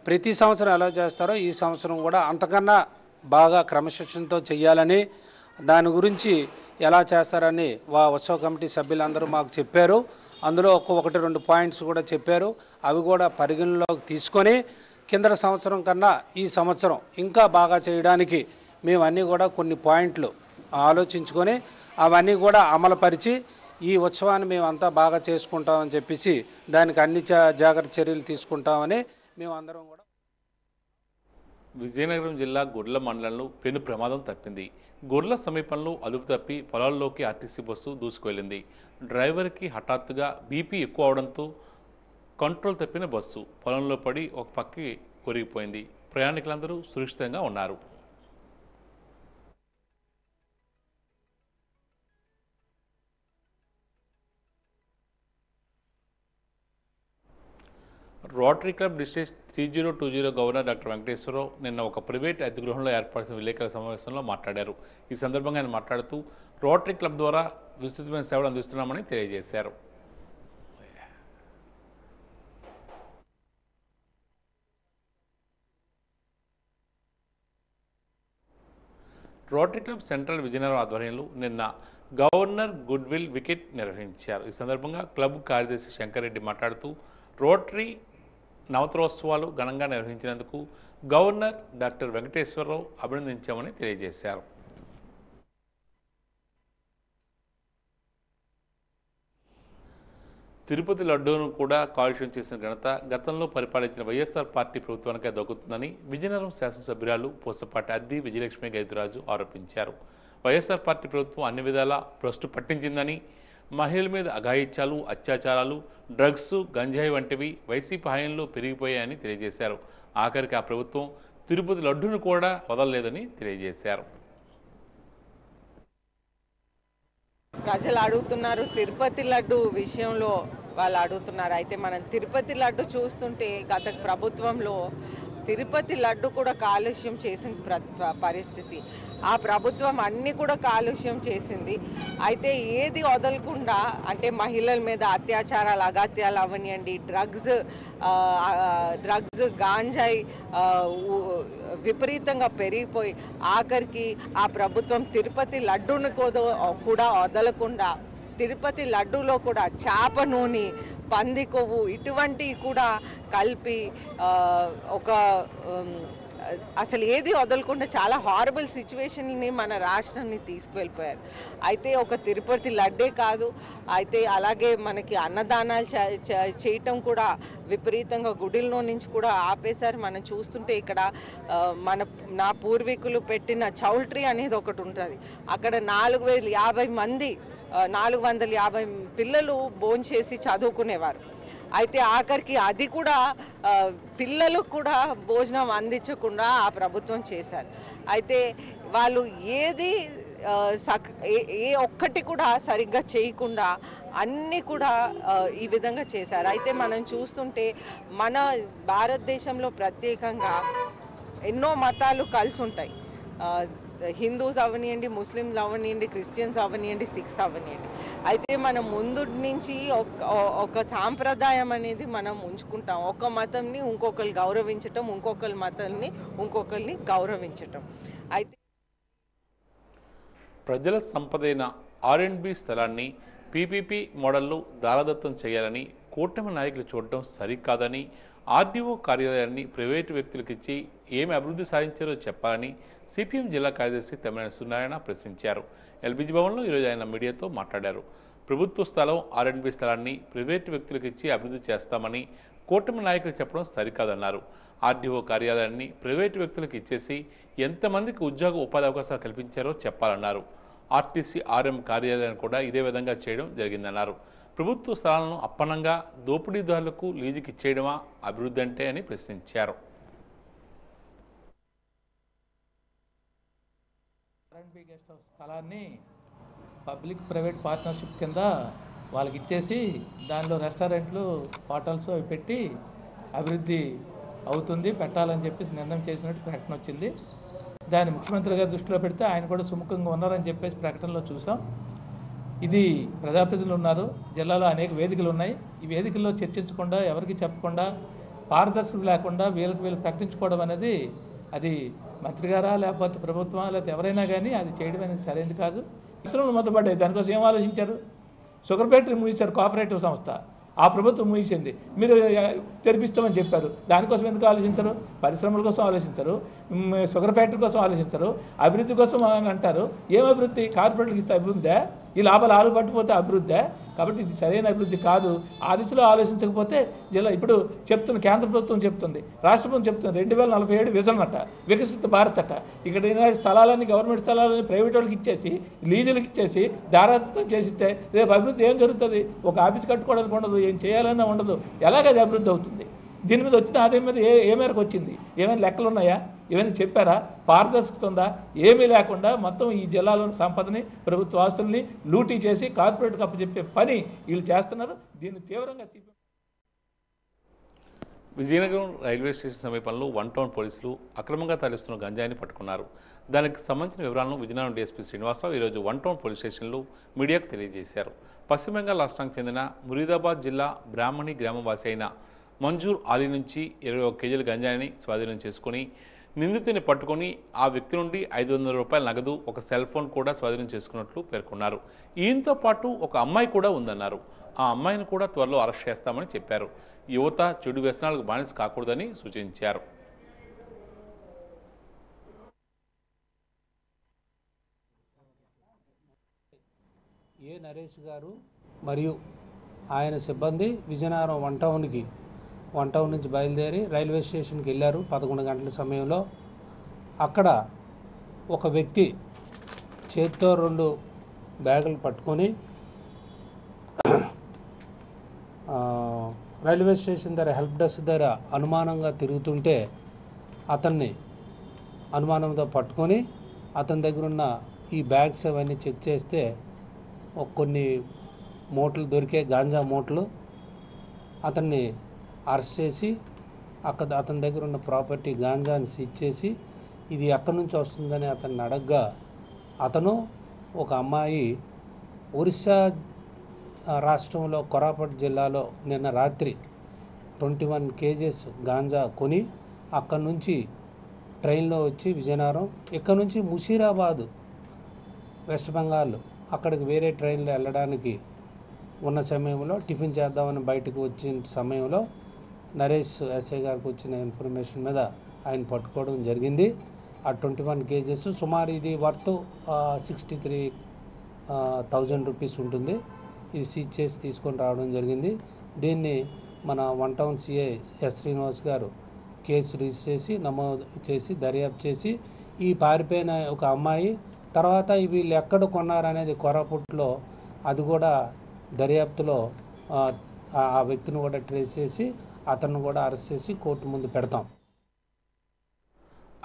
ప్రతి సంవత్సరం ఎలా చేస్తారో ఈ సంవత్సరం కూడా అంతకన్నా బాగా క్రమశిక్షణతో చెయ్యాలని, దాని గురించి ఎలా చేస్తారని ఉత్సవ కమిటీ సభ్యులందరూ మాకు చెప్పారు. అందులో 1-2 పాయింట్స్ కూడా చెప్పారు. అవి కూడా పరిగణలోకి తీసుకొని కింద సంవత్సరం కన్నా ఈ సంవత్సరం ఇంకా బాగా చేయడానికి మేమన్నీ కూడా కొన్ని పాయింట్లు ఆలోచించుకొని అవన్నీ కూడా అమలుపరిచి ఈ ఉత్సవాన్ని మేము అంతా బాగా చేసుకుంటామని చెప్పేసి దానికి అన్ని జాగ్రత్త చర్యలు తీసుకుంటామని మేమందరం కూడా. విజయనగరం జిల్లా గొర్ల మండలంలో పెను ప్రమాదం తప్పింది. గొర్ల సమీపంలో అదుపు తప్పి పొలాల్లోకి ఆర్టీసీ బస్సు దూసుకువెళ్ళింది. డ్రైవర్కి హఠాత్తుగా బీపీ ఎక్కువ అవడంతో కంట్రోల్ తప్పిన బస్సు పొలంలో పడి ఒక పక్కకి ఒరిగిపోయింది. ప్రయాణికులందరూ సురక్షితంగా ఉన్నారు. Rotary club district 3020 governor doctor Venkateswararao నిన్న ఒక ప్రైవేట్ అద్దె గృహంలో ఏర్పడిన విలేకరుల సమావేశంలో మాట్లాడారు. ఈ సందర్భంగా ఆయన మాట్లాడుతూ రోటరీ క్లబ్ ద్వారా విస్తృతమైన సేవలు అందిస్తున్నామని తెలియజేశారు. రోటరీ క్లబ్ సెంట్రల్ విజయనగరం ఆధ్వర్యంలో నిన్న గవర్నర్ గుడ్విల్ వికెట్ నిర్వహించారు. ఈ సందర్భంగా క్లబ్ కార్యదర్శి శంకర్ రెడ్డి మాట్లాడుతూ రోటరీ నవత్రోత్సవాలు ఘనంగా నిర్వహించినందుకు గవర్నర్ డాక్టర్ వెంకటేశ్వరరావు అభినందించామని తెలియజేశారు. తిరుపతి లడ్డూను కూడా కాలుష్యం చేసిన ఘనత గతంలో పరిపాలించిన వైఎస్ఆర్ పార్టీ ప్రభుత్వానికే దక్కుతుందని విజయనగరం శాసనసభ్యురాలు పూసపాటి అద్ది విజయలక్ష్మి గైతురాజు ఆరోపించారు. వైఎస్ఆర్ పార్టీ ప్రభుత్వం అన్ని విధాలా భ్రష్టు పట్టించిందని, మహిళల మీద అఘాయిత్యాలు, అత్యాచారాలు, డ్రగ్స్, గంజాయి వంటివి వైసీపీ హయాంలో పెరిగిపోయాయని తెలియజేశారు. ఆఖరికి ఆ ప్రభుత్వం తిరుపతి లడ్డూను కూడా వదలలేదని తెలియజేశారు. ప్రజలు అడుగుతున్నారు, తిరుపతి లడ్డు విషయంలో వాళ్ళు అడుగుతున్నారు. అయితే మనం తిరుపతి లడ్డు చూస్తుంటే గత ప్రభుత్వంలో తిరుపతి లడ్డు కూడా కాలుష్యం చేసిన పరిస్థితి. ఆ ప్రభుత్వం అన్నీ కూడా కాలుష్యం చేసింది. అయితే ఏది వదలకుండా అంటే మహిళల మీద అత్యాచారాలు, అగాత్యాలు అవనియండి, డ్రగ్స్ గాంజాయి విపరీతంగా పెరిగిపోయి ఆఖరికి ఆ ప్రభుత్వం తిరుపతి లడ్డూని కూడా వదలకుండా తిరుపతి లడ్డూలో కూడా చేప నూనె, పంది కొవ్వు ఇటువంటివి కూడా కలిపి అసలు ఏది వదలకుండా చాలా హారబుల్ సిచ్యువేషన్ని మన రాష్ట్రాన్ని తీసుకువెళ్ళిపోయారు. అయితే ఒక తిరుపతి లడ్డే కాదు, అయితే అలాగే మనకి అన్నదానాలు చేయటం కూడా విపరీతంగా గుడిలో నుంచి కూడా ఆపేశారు. మనం చూస్తుంటే ఇక్కడ నా పూర్వీకులు పెట్టిన చౌల్ట్రీ అనేది ఒకటి ఉంటుంది. అక్కడ 450 మంది 450 పిల్లలు భోంచేసి చదువుకునేవారు. అయితే ఆఖరికి అది కూడా పిల్లలకు కూడా భోజనం అందించకుండా ఆ ప్రభుత్వం చేశారు. అయితే వాళ్ళు ఏది ఏ ఒక్కటి కూడా సరిగ్గా చేయకుండా అన్నీ కూడా ఈ విధంగా చేశారు. అయితే మనం చూస్తుంటే మన భారతదేశంలో ప్రత్యేకంగా ఎన్నో మతాలు కలిసి ఉంటాయి. హిందూస్ అవనియండి, ముస్లింస్ అవనియండి, క్రిస్టియన్స్ అవనియండి, సిఖ్స్ అవనియండి. అయితే మనం ముందు నుంచి ఒక సాంప్రదాయం అనేది మనం ఉంచుకుంటాం. ఒక మతంని ఇంకొకరు గౌరవించటం, ఇంకొకరి మతాన్ని ఇంకొకరిని గౌరవించటం. అయితే ప్రజల సంపదైన R&B స్థలాన్ని PPP మోడల్లో దారాదత్తం చేయాలని కూటమి నాయకులు చూడటం సరికాదని, ఆర్డీఓ కార్యాలయాన్ని ప్రైవేటు వ్యక్తులకు ఇచ్చి ఏమి అభివృద్ధి సాధించారో చెప్పాలని సిపిఎం జిల్లా కార్యదర్శి తమ్మినేని సూర్యనారాయణ ప్రశ్నించారు. ఎల్బీజీ భవన్లో ఈరోజు ఆయన మీడియాతో మాట్లాడారు. ప్రభుత్వ స్థలం R&B స్థలాన్ని ప్రైవేటు వ్యక్తులకు ఇచ్చి అభివృద్ధి చేస్తామని కూటమి నాయకులు చెప్పడం సరికాదన్నారు. ఆర్డీఓ కార్యాలయాన్ని ప్రైవేటు వ్యక్తులకు ఇచ్చేసి ఎంతమందికి ఉద్యోగ ఉపాధి అవకాశాలు కల్పించారో చెప్పాలన్నారు. ఆర్టీసీ RM కార్యాలయాన్ని కూడా ఇదే విధంగా చేయడం జరిగిందన్నారు. ప్రభుత్వ స్థలాలను అప్పనంగా దోపిడీదారులకు లీజుకి ఇచ్చేయడమా అభివృద్ధి అంటే అని ప్రశ్నించారు. R&B గెస్ట్ హౌస్ స్థలాన్ని పబ్లిక్ ప్రైవేట్ పార్ట్నర్షిప్ కింద వాళ్ళకి ఇచ్చేసి దానిలో రెస్టారెంట్లు, హోటల్స్ అవి పెట్టి అభివృద్ధి అవుతుంది, పెట్టాలని చెప్పేసి నిర్ణయం చేసినట్టు ప్రకటన వచ్చింది. దాన్ని ముఖ్యమంత్రి గారు దృష్టిలో పెడితే ఆయన కూడా సుముఖంగా ఉన్నారని చెప్పేసి ప్రకటనలో చూసాం. ఇది ప్రజాప్రతినిధులు ఉన్నారు, జిల్లాలో అనేక వేదికలు ఉన్నాయి. ఈ వేదికల్లో చర్చించకుండా, ఎవరికి చెప్పకుండా, పారదర్శకత లేకుండా వీళ్ళు ప్రకటించుకోవడం అనేది అది మంత్రి గారా లేకపోతే ప్రభుత్వమా లేకపోతే ఎవరైనా కానీ అది చేయడం అనేది సరైనది కాదు. పరిశ్రమలు మొదలుపడ్డాయి, దానికోసం ఏం ఆలోచించారు? షుగర్ ఫ్యాక్టరీ మూయించారు, కోఆపరేటివ్ సంస్థ, ఆ ప్రభుత్వం మూయించింది. మీరు తెరిపిస్తామని చెప్పారు, దానికోసం ఎందుకు ఆలోచించరు? పరిశ్రమల కోసం ఆలోచించరు, షుగర్ ఫ్యాక్టరీ కోసం ఆలోచించరు, అభివృద్ధి కోసం అని అంటారు. ఏం అభివృద్ధి? కార్పొరేట్లకు ఇస్తే అభివృద్ధి? ఈ లాభాలు ఆలు పట్టిపోతే అభివృద్ధి? కాబట్టి ఇది సరైన అభివృద్ధి కాదు. ఆ దిశలో ఆలోచించకపోతే జిల్లా ఇప్పుడు చెప్తుంది, కేంద్ర ప్రభుత్వం చెప్తుంది, రాష్ట్ర ప్రభుత్వం చెప్తుంది 2047 విజన్ అట, వికసిత భారత్ అట. ఇక్కడ స్థలాలన్నీ గవర్నమెంట్ స్థలాలని ప్రైవేట్ వాళ్ళకి ఇచ్చేసి, లీజులకు ఇచ్చేసి, దారాదత్తం చేసిస్తే రేపు అభివృద్ధి ఏం జరుగుతుంది? ఒక ఆఫీస్ కట్టుకోవడానికి ఉండదు, ఏం చేయాలన్నా ఉండదు. ఎలాగది అభివృద్ధి అవుతుంది? దీని మీద వచ్చిన ఆదాయం మీద ఏ మేరకు వచ్చింది? ఏమైనా లెక్కలు ఉన్నాయా? ఏమైనా చెప్పారా? పారదర్శకత ఉందా? ఏమీ లేకుండా మొత్తం ఈ జిల్లాలోని సంపదని, ప్రభుత్వ ఆస్తుల్ని లూటీ చేసి కార్పొరేట్కి అప్పచెప్పే పని వీళ్ళు చేస్తున్నారు. దీన్ని తీవ్రంగా విజయనగరం రైల్వే స్టేషన్ సమీపంలో 1 టౌన్ పోలీసులు అక్రమంగా తరలిస్తున్న గంజాయిని పట్టుకున్నారు. దానికి సంబంధించిన వివరాలను విజయనగరం డీఎస్పీ శ్రీనివాసరావు ఈరోజు 1 టౌన్ పోలీస్ స్టేషన్లో మీడియాకు తెలియజేశారు. పశ్చిమ బెంగాల్ రాష్ట్రానికి చెందిన మురీదాబాద్ జిల్లా బ్రాహ్మణి గ్రామవాసి అయిన మంజూర్ అలీ నుంచి 21 కేజీల గంజాయిని స్వాధీనం చేసుకుని నిందితుని పట్టుకొని ఆ వ్యక్తి నుండి 500 రూపాయల నగదు, ఒక సెల్ ఫోన్ కూడా స్వాధీనం చేసుకున్నట్లు పేర్కొన్నారు. ఈయనతో పాటు ఒక అమ్మాయి కూడా ఉందన్నారు. ఆ అమ్మాయిని కూడా త్వరలో అరెస్ట్ చేస్తామని చెప్పారు. యువత చెడు వ్యసనాలకు బానిస కాకూడదని సూచించారు. నరేష్ గారు మరియు ఆయన సిబ్బంది విజయనగరం 1 టౌన్ నుంచి బయలుదేరి రైల్వే స్టేషన్కి వెళ్ళారు 11 గంటల సమయంలో. అక్కడ ఒక వ్యక్తి చేతితో 2 బ్యాగులు పట్టుకొని రైల్వే స్టేషన్ దగ్గర హెల్ప్ డెస్క్ దగ్గర అనుమానంగా తిరుగుతుంటే అతన్ని అనుమానంతో పట్టుకొని అతని దగ్గర ఉన్న ఈ బ్యాగ్స్ అవన్నీ చెక్ చేస్తే కొన్ని మూటలు దొరికే, గాంజా మూటలు. అతన్ని అరెస్ట్ చేసి అతని దగ్గర ఉన్న ప్రాపర్టీ గాంజాని సీజ్ చేసి ఇది ఎక్కడి నుంచి వస్తుందని అతన్ని అడగ్గా అతను ఒక అమ్మాయి ఒరిస్సా రాష్ట్రంలో కోరాపుట్ జిల్లాలో నిన్న రాత్రి 21 కేజెస్ గాంజా కొని అక్కడి నుంచి ట్రైన్లో వచ్చి విజయనగరం, ఇక్కడ నుంచి ముషీరాబాద్ వెస్ట్ బెంగాల్ అక్కడికి వేరే ట్రైన్లో వెళ్ళడానికి ఉన్న సమయంలో టిఫిన్ చేద్దామని బయటకు వచ్చిన సమయంలో నరేష్ ఎస్ఐ గారికి వచ్చిన ఇన్ఫర్మేషన్ మీద ఆయన పట్టుకోవడం జరిగింది. ఆ 21 కేజెస్ సుమారు ఇది వర్త్ 63,000 రూపీస్ ఉంటుంది. ఇది సీజ్ చేసి తీసుకొని రావడం జరిగింది. దీన్ని మన 1 టౌన్ సిఐ ఎస్ శ్రీనివాస్ గారు కేసు రిజిస్టర్ చేసి నమోదు చేసి దర్యాప్తు చేసి ఈ పారిపోయిన ఒక అమ్మాయి తర్వాత వీళ్ళు ఎక్కడ కొన్నారనేది కోరాపుట్లో అది కూడా దర్యాప్తులో ఆ వ్యక్తిని కూడా ట్రేస్ చేసి అతన్ని కూడా అరెస్ట్ చేసి కోర్టు ముందు పెడతాం.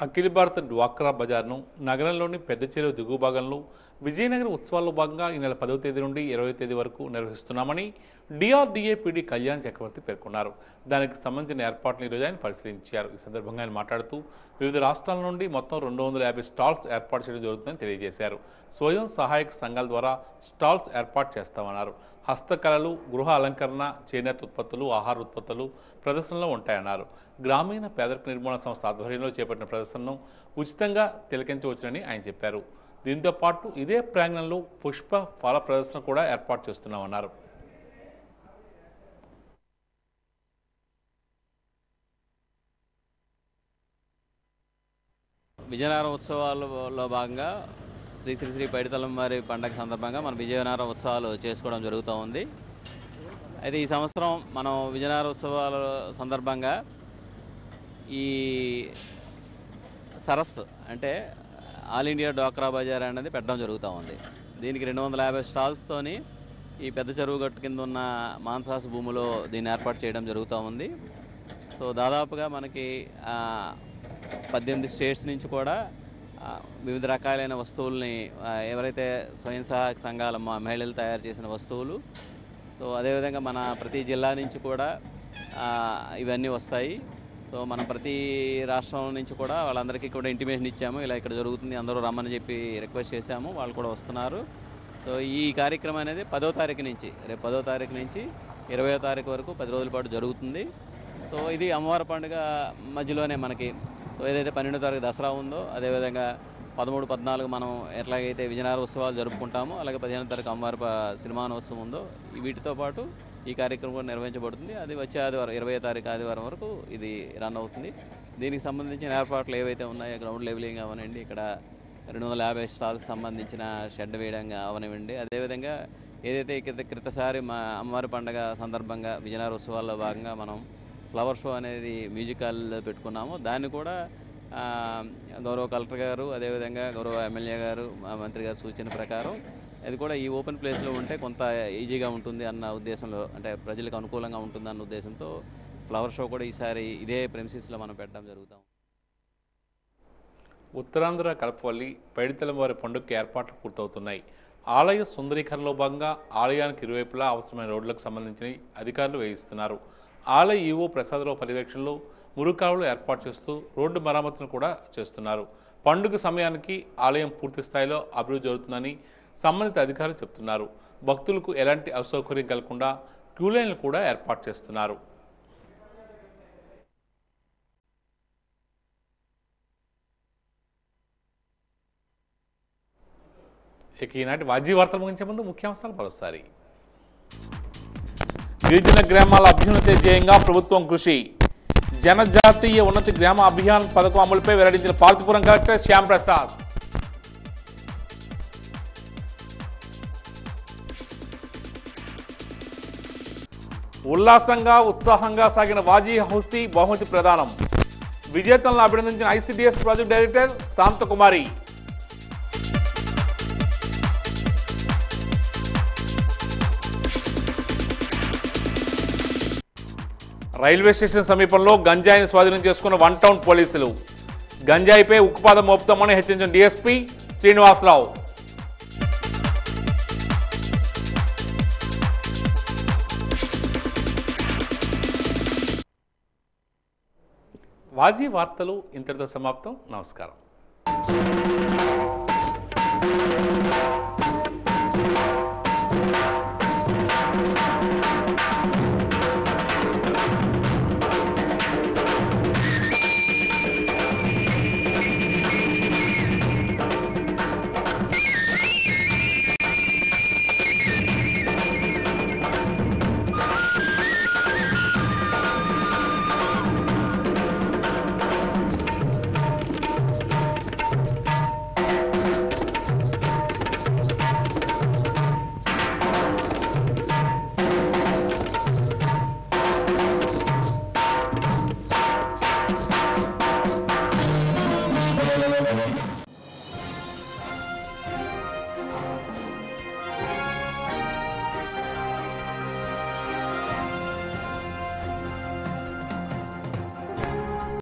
అఖిల భారత డ్వాక్రా బజార్ను నగరంలోని పెద్ద చెరువు దిగువ భాగంలో విజయనగరం ఉత్సవాల్లో భాగంగా ఈ నెల 10వ తేదీ నుండి 20వ తేదీ వరకు నిర్వహిస్తున్నామని డిఆర్డీఏ పీడీ కళ్యాణ్ చక్రవర్తి పేర్కొన్నారు. దానికి సంబంధించిన ఏర్పాట్లను ఈరోజు ఆయన పరిశీలించారు. ఈ సందర్భంగా ఆయన మాట్లాడుతూ వివిధ రాష్ట్రాల నుండి మొత్తం 250 స్టాల్స్ ఏర్పాటు చేయడం జరుగుతుందని తెలియజేశారు. స్వయం సహాయక సంఘాల ద్వారా స్టాల్స్ ఏర్పాటు చేస్తామన్నారు. హస్తకళలు, గృహ అలంకరణ, చేనేత ఉత్పత్తులు, ఆహార ఉత్పత్తులు ప్రదర్శనలో ఉంటాయన్నారు. గ్రామీణ పేదరిక నిర్మూలన సంస్థ ఆధ్వర్యంలో చేపట్టిన ప్రదర్శనను ఉచితంగా తిలకించవచ్చునని ఆయన చెప్పారు. దీంతో పాటు ఇదే ప్రాంగణంలో పుష్ప ఫల ప్రదర్శన కూడా ఏర్పాటు చేస్తున్నామన్నారు. విజయనగరం ఉత్సవాలలో భాగంగా శ్రీ శ్రీ శ్రీ పైడితల్లం వారి పండగ సందర్భంగా మనం విజయనగరం ఉత్సవాలు చేసుకోవడం జరుగుతూ ఉంది. అయితే ఈ సంవత్సరం మనం విజయనగరం ఉత్సవాల సందర్భంగా ఈ సరస్సు అంటే ఆల్ ఇండియా డ్వాక్రా బజార్ అనేది పెట్టడం జరుగుతూ ఉంది. దీనికి 250 స్టాల్స్తోని ఈ పెద్ద చెరువు గట్టు కింద ఉన్న మాన్సాస్ భూమిలో దీన్ని ఏర్పాటు చేయడం జరుగుతూ ఉంది. సో దాదాపుగా మనకి 18 స్టేట్స్ నుంచి కూడా వివిధ రకాలైన వస్తువుల్ని ఎవరైతే స్వయం సహాయక సంఘాల మహిళలు తయారు చేసిన వస్తువులు, సో అదేవిధంగా మన ప్రతి జిల్లా నుంచి కూడా ఇవన్నీ వస్తాయి. సో మనం ప్రతి రాష్ట్రం నుంచి కూడా వాళ్ళందరికీ కూడా ఇంటిమేషన్ ఇచ్చాము, ఇలా ఇక్కడ జరుగుతుంది, అందరూ రమ్మని చెప్పి రిక్వెస్ట్ చేశాము, వాళ్ళు కూడా వస్తున్నారు. సో ఈ కార్యక్రమం అనేది 10వ తారీఖు నుంచి, రేపు 10వ తారీఖు నుంచి 20వ తారీఖు వరకు 10 రోజుల పాటు జరుగుతుంది. సో ఇది అమ్మవారి పండుగ మధ్యలోనే మనకి, సో ఏదైతే 12వ తారీఖు దసరా ఉందో అదేవిధంగా 13, 14 మనం ఎట్లాగైతే విజయనగరం ఉత్సవాలు జరుపుకుంటామో అలాగే 15వ తారీఖు అమ్మవారి సినిమానోత్సవం ఉందో వీటితో పాటు ఈ కార్యక్రమం కూడా నిర్వహించబడుతుంది. అది వచ్చే ఆదివారం 20వ తారీఖు ఆదివారం వరకు ఇది రన్ అవుతుంది. దీనికి సంబంధించిన ఏర్పాట్లు ఏవైతే ఉన్నాయో గ్రౌండ్ లెవెలింగ్ అవనండి, ఇక్కడ 250 స్టాల్కి సంబంధించిన షెడ్ వేయడం అవనివ్వండి, అదేవిధంగా ఏదైతే క్రితసారి మా అమ్మవారి పండుగ సందర్భంగా విజయనగరం ఉత్సవాల్లో భాగంగా మనం ఫ్లవర్ షో అనేది మ్యూజికల్ పెట్టుకున్నాము. దాన్ని కూడా గౌరవ కలెక్టర్ గారు అదేవిధంగా గౌరవ ఎమ్మెల్యే గారు మంత్రి గారు సూచన ప్రకారం అది కూడా ఈ ఓపెన్ ప్లేస్లో ఉంటే కొంత ఈజీగా ఉంటుంది అన్న ఉద్దేశంలో, అంటే ప్రజలకు అనుకూలంగా ఉంటుంది అన్న ఉద్దేశంతో ఫ్లవర్ షో కూడా ఈసారి ఇదే ప్రెమిసెస్లో మనం పెట్టడం జరుగుతాం. ఉత్తరాంధ్ర కడపవల్లి పైడితల్లం వారి పండుగకి ఏర్పాట్లు పూర్తవుతున్నాయి. ఆలయ సుందరీకరణలో భాగంగా ఆలయానికి ఇరువైపులా అవసరమైన రోడ్లకు సంబంధించిన అధికారులు వేయిస్తున్నారు. ఆలయ ఈవో ప్రసాదరావు పర్యవేక్షణలో మురుకాలువలు ఏర్పాటు చేస్తూ రోడ్డు మరమ్మతును కూడా చేస్తున్నారు. పండుగ సమయానికి ఆలయం పూర్తి స్థాయిలో అభివృద్ధి జరుగుతుందని సంబంధిత అధికారులు చెబుతున్నారు. భక్తులకు ఎలాంటి అసౌకర్యం కలగకుండా క్యూలైన్లు కూడా ఏర్పాటు చేస్తున్నారు. ఇక ఈనాటి వాజీ వార్తలు ముగించే ముందు ముఖ్యాంశాలు మరోసారి. గిరిజన గ్రామాల అభ్యున్నతి ధ్యేయంగా ప్రభుత్వం కృషి. జనజాతీయ ఉన్నతి గ్రామ అభియాన్ పథకం అమలుపై వెల్లడించిన పార్వతీపురం కలెక్టర్ శ్యాంప్రసాద్. ఉల్లాసంగా ఉత్సాహంగా సాగిన వాజీ హౌసీ బహుమతి ప్రదానం. విజేతలను అభినందించిన ICDS project director Shanthakumari. Railway station సమీపంలో గంజాయిని స్వాధీనం చేసుకున్న 1 టౌన్ పోలీసులు. గంజాయిపై ఉక్కుపాదం మోపుతామని హెచ్చరించిన డీఎస్పీ శ్రీనివాసరావు. వాజీ వార్తలు ఇంతటితో సమాప్తం. నమస్కారం.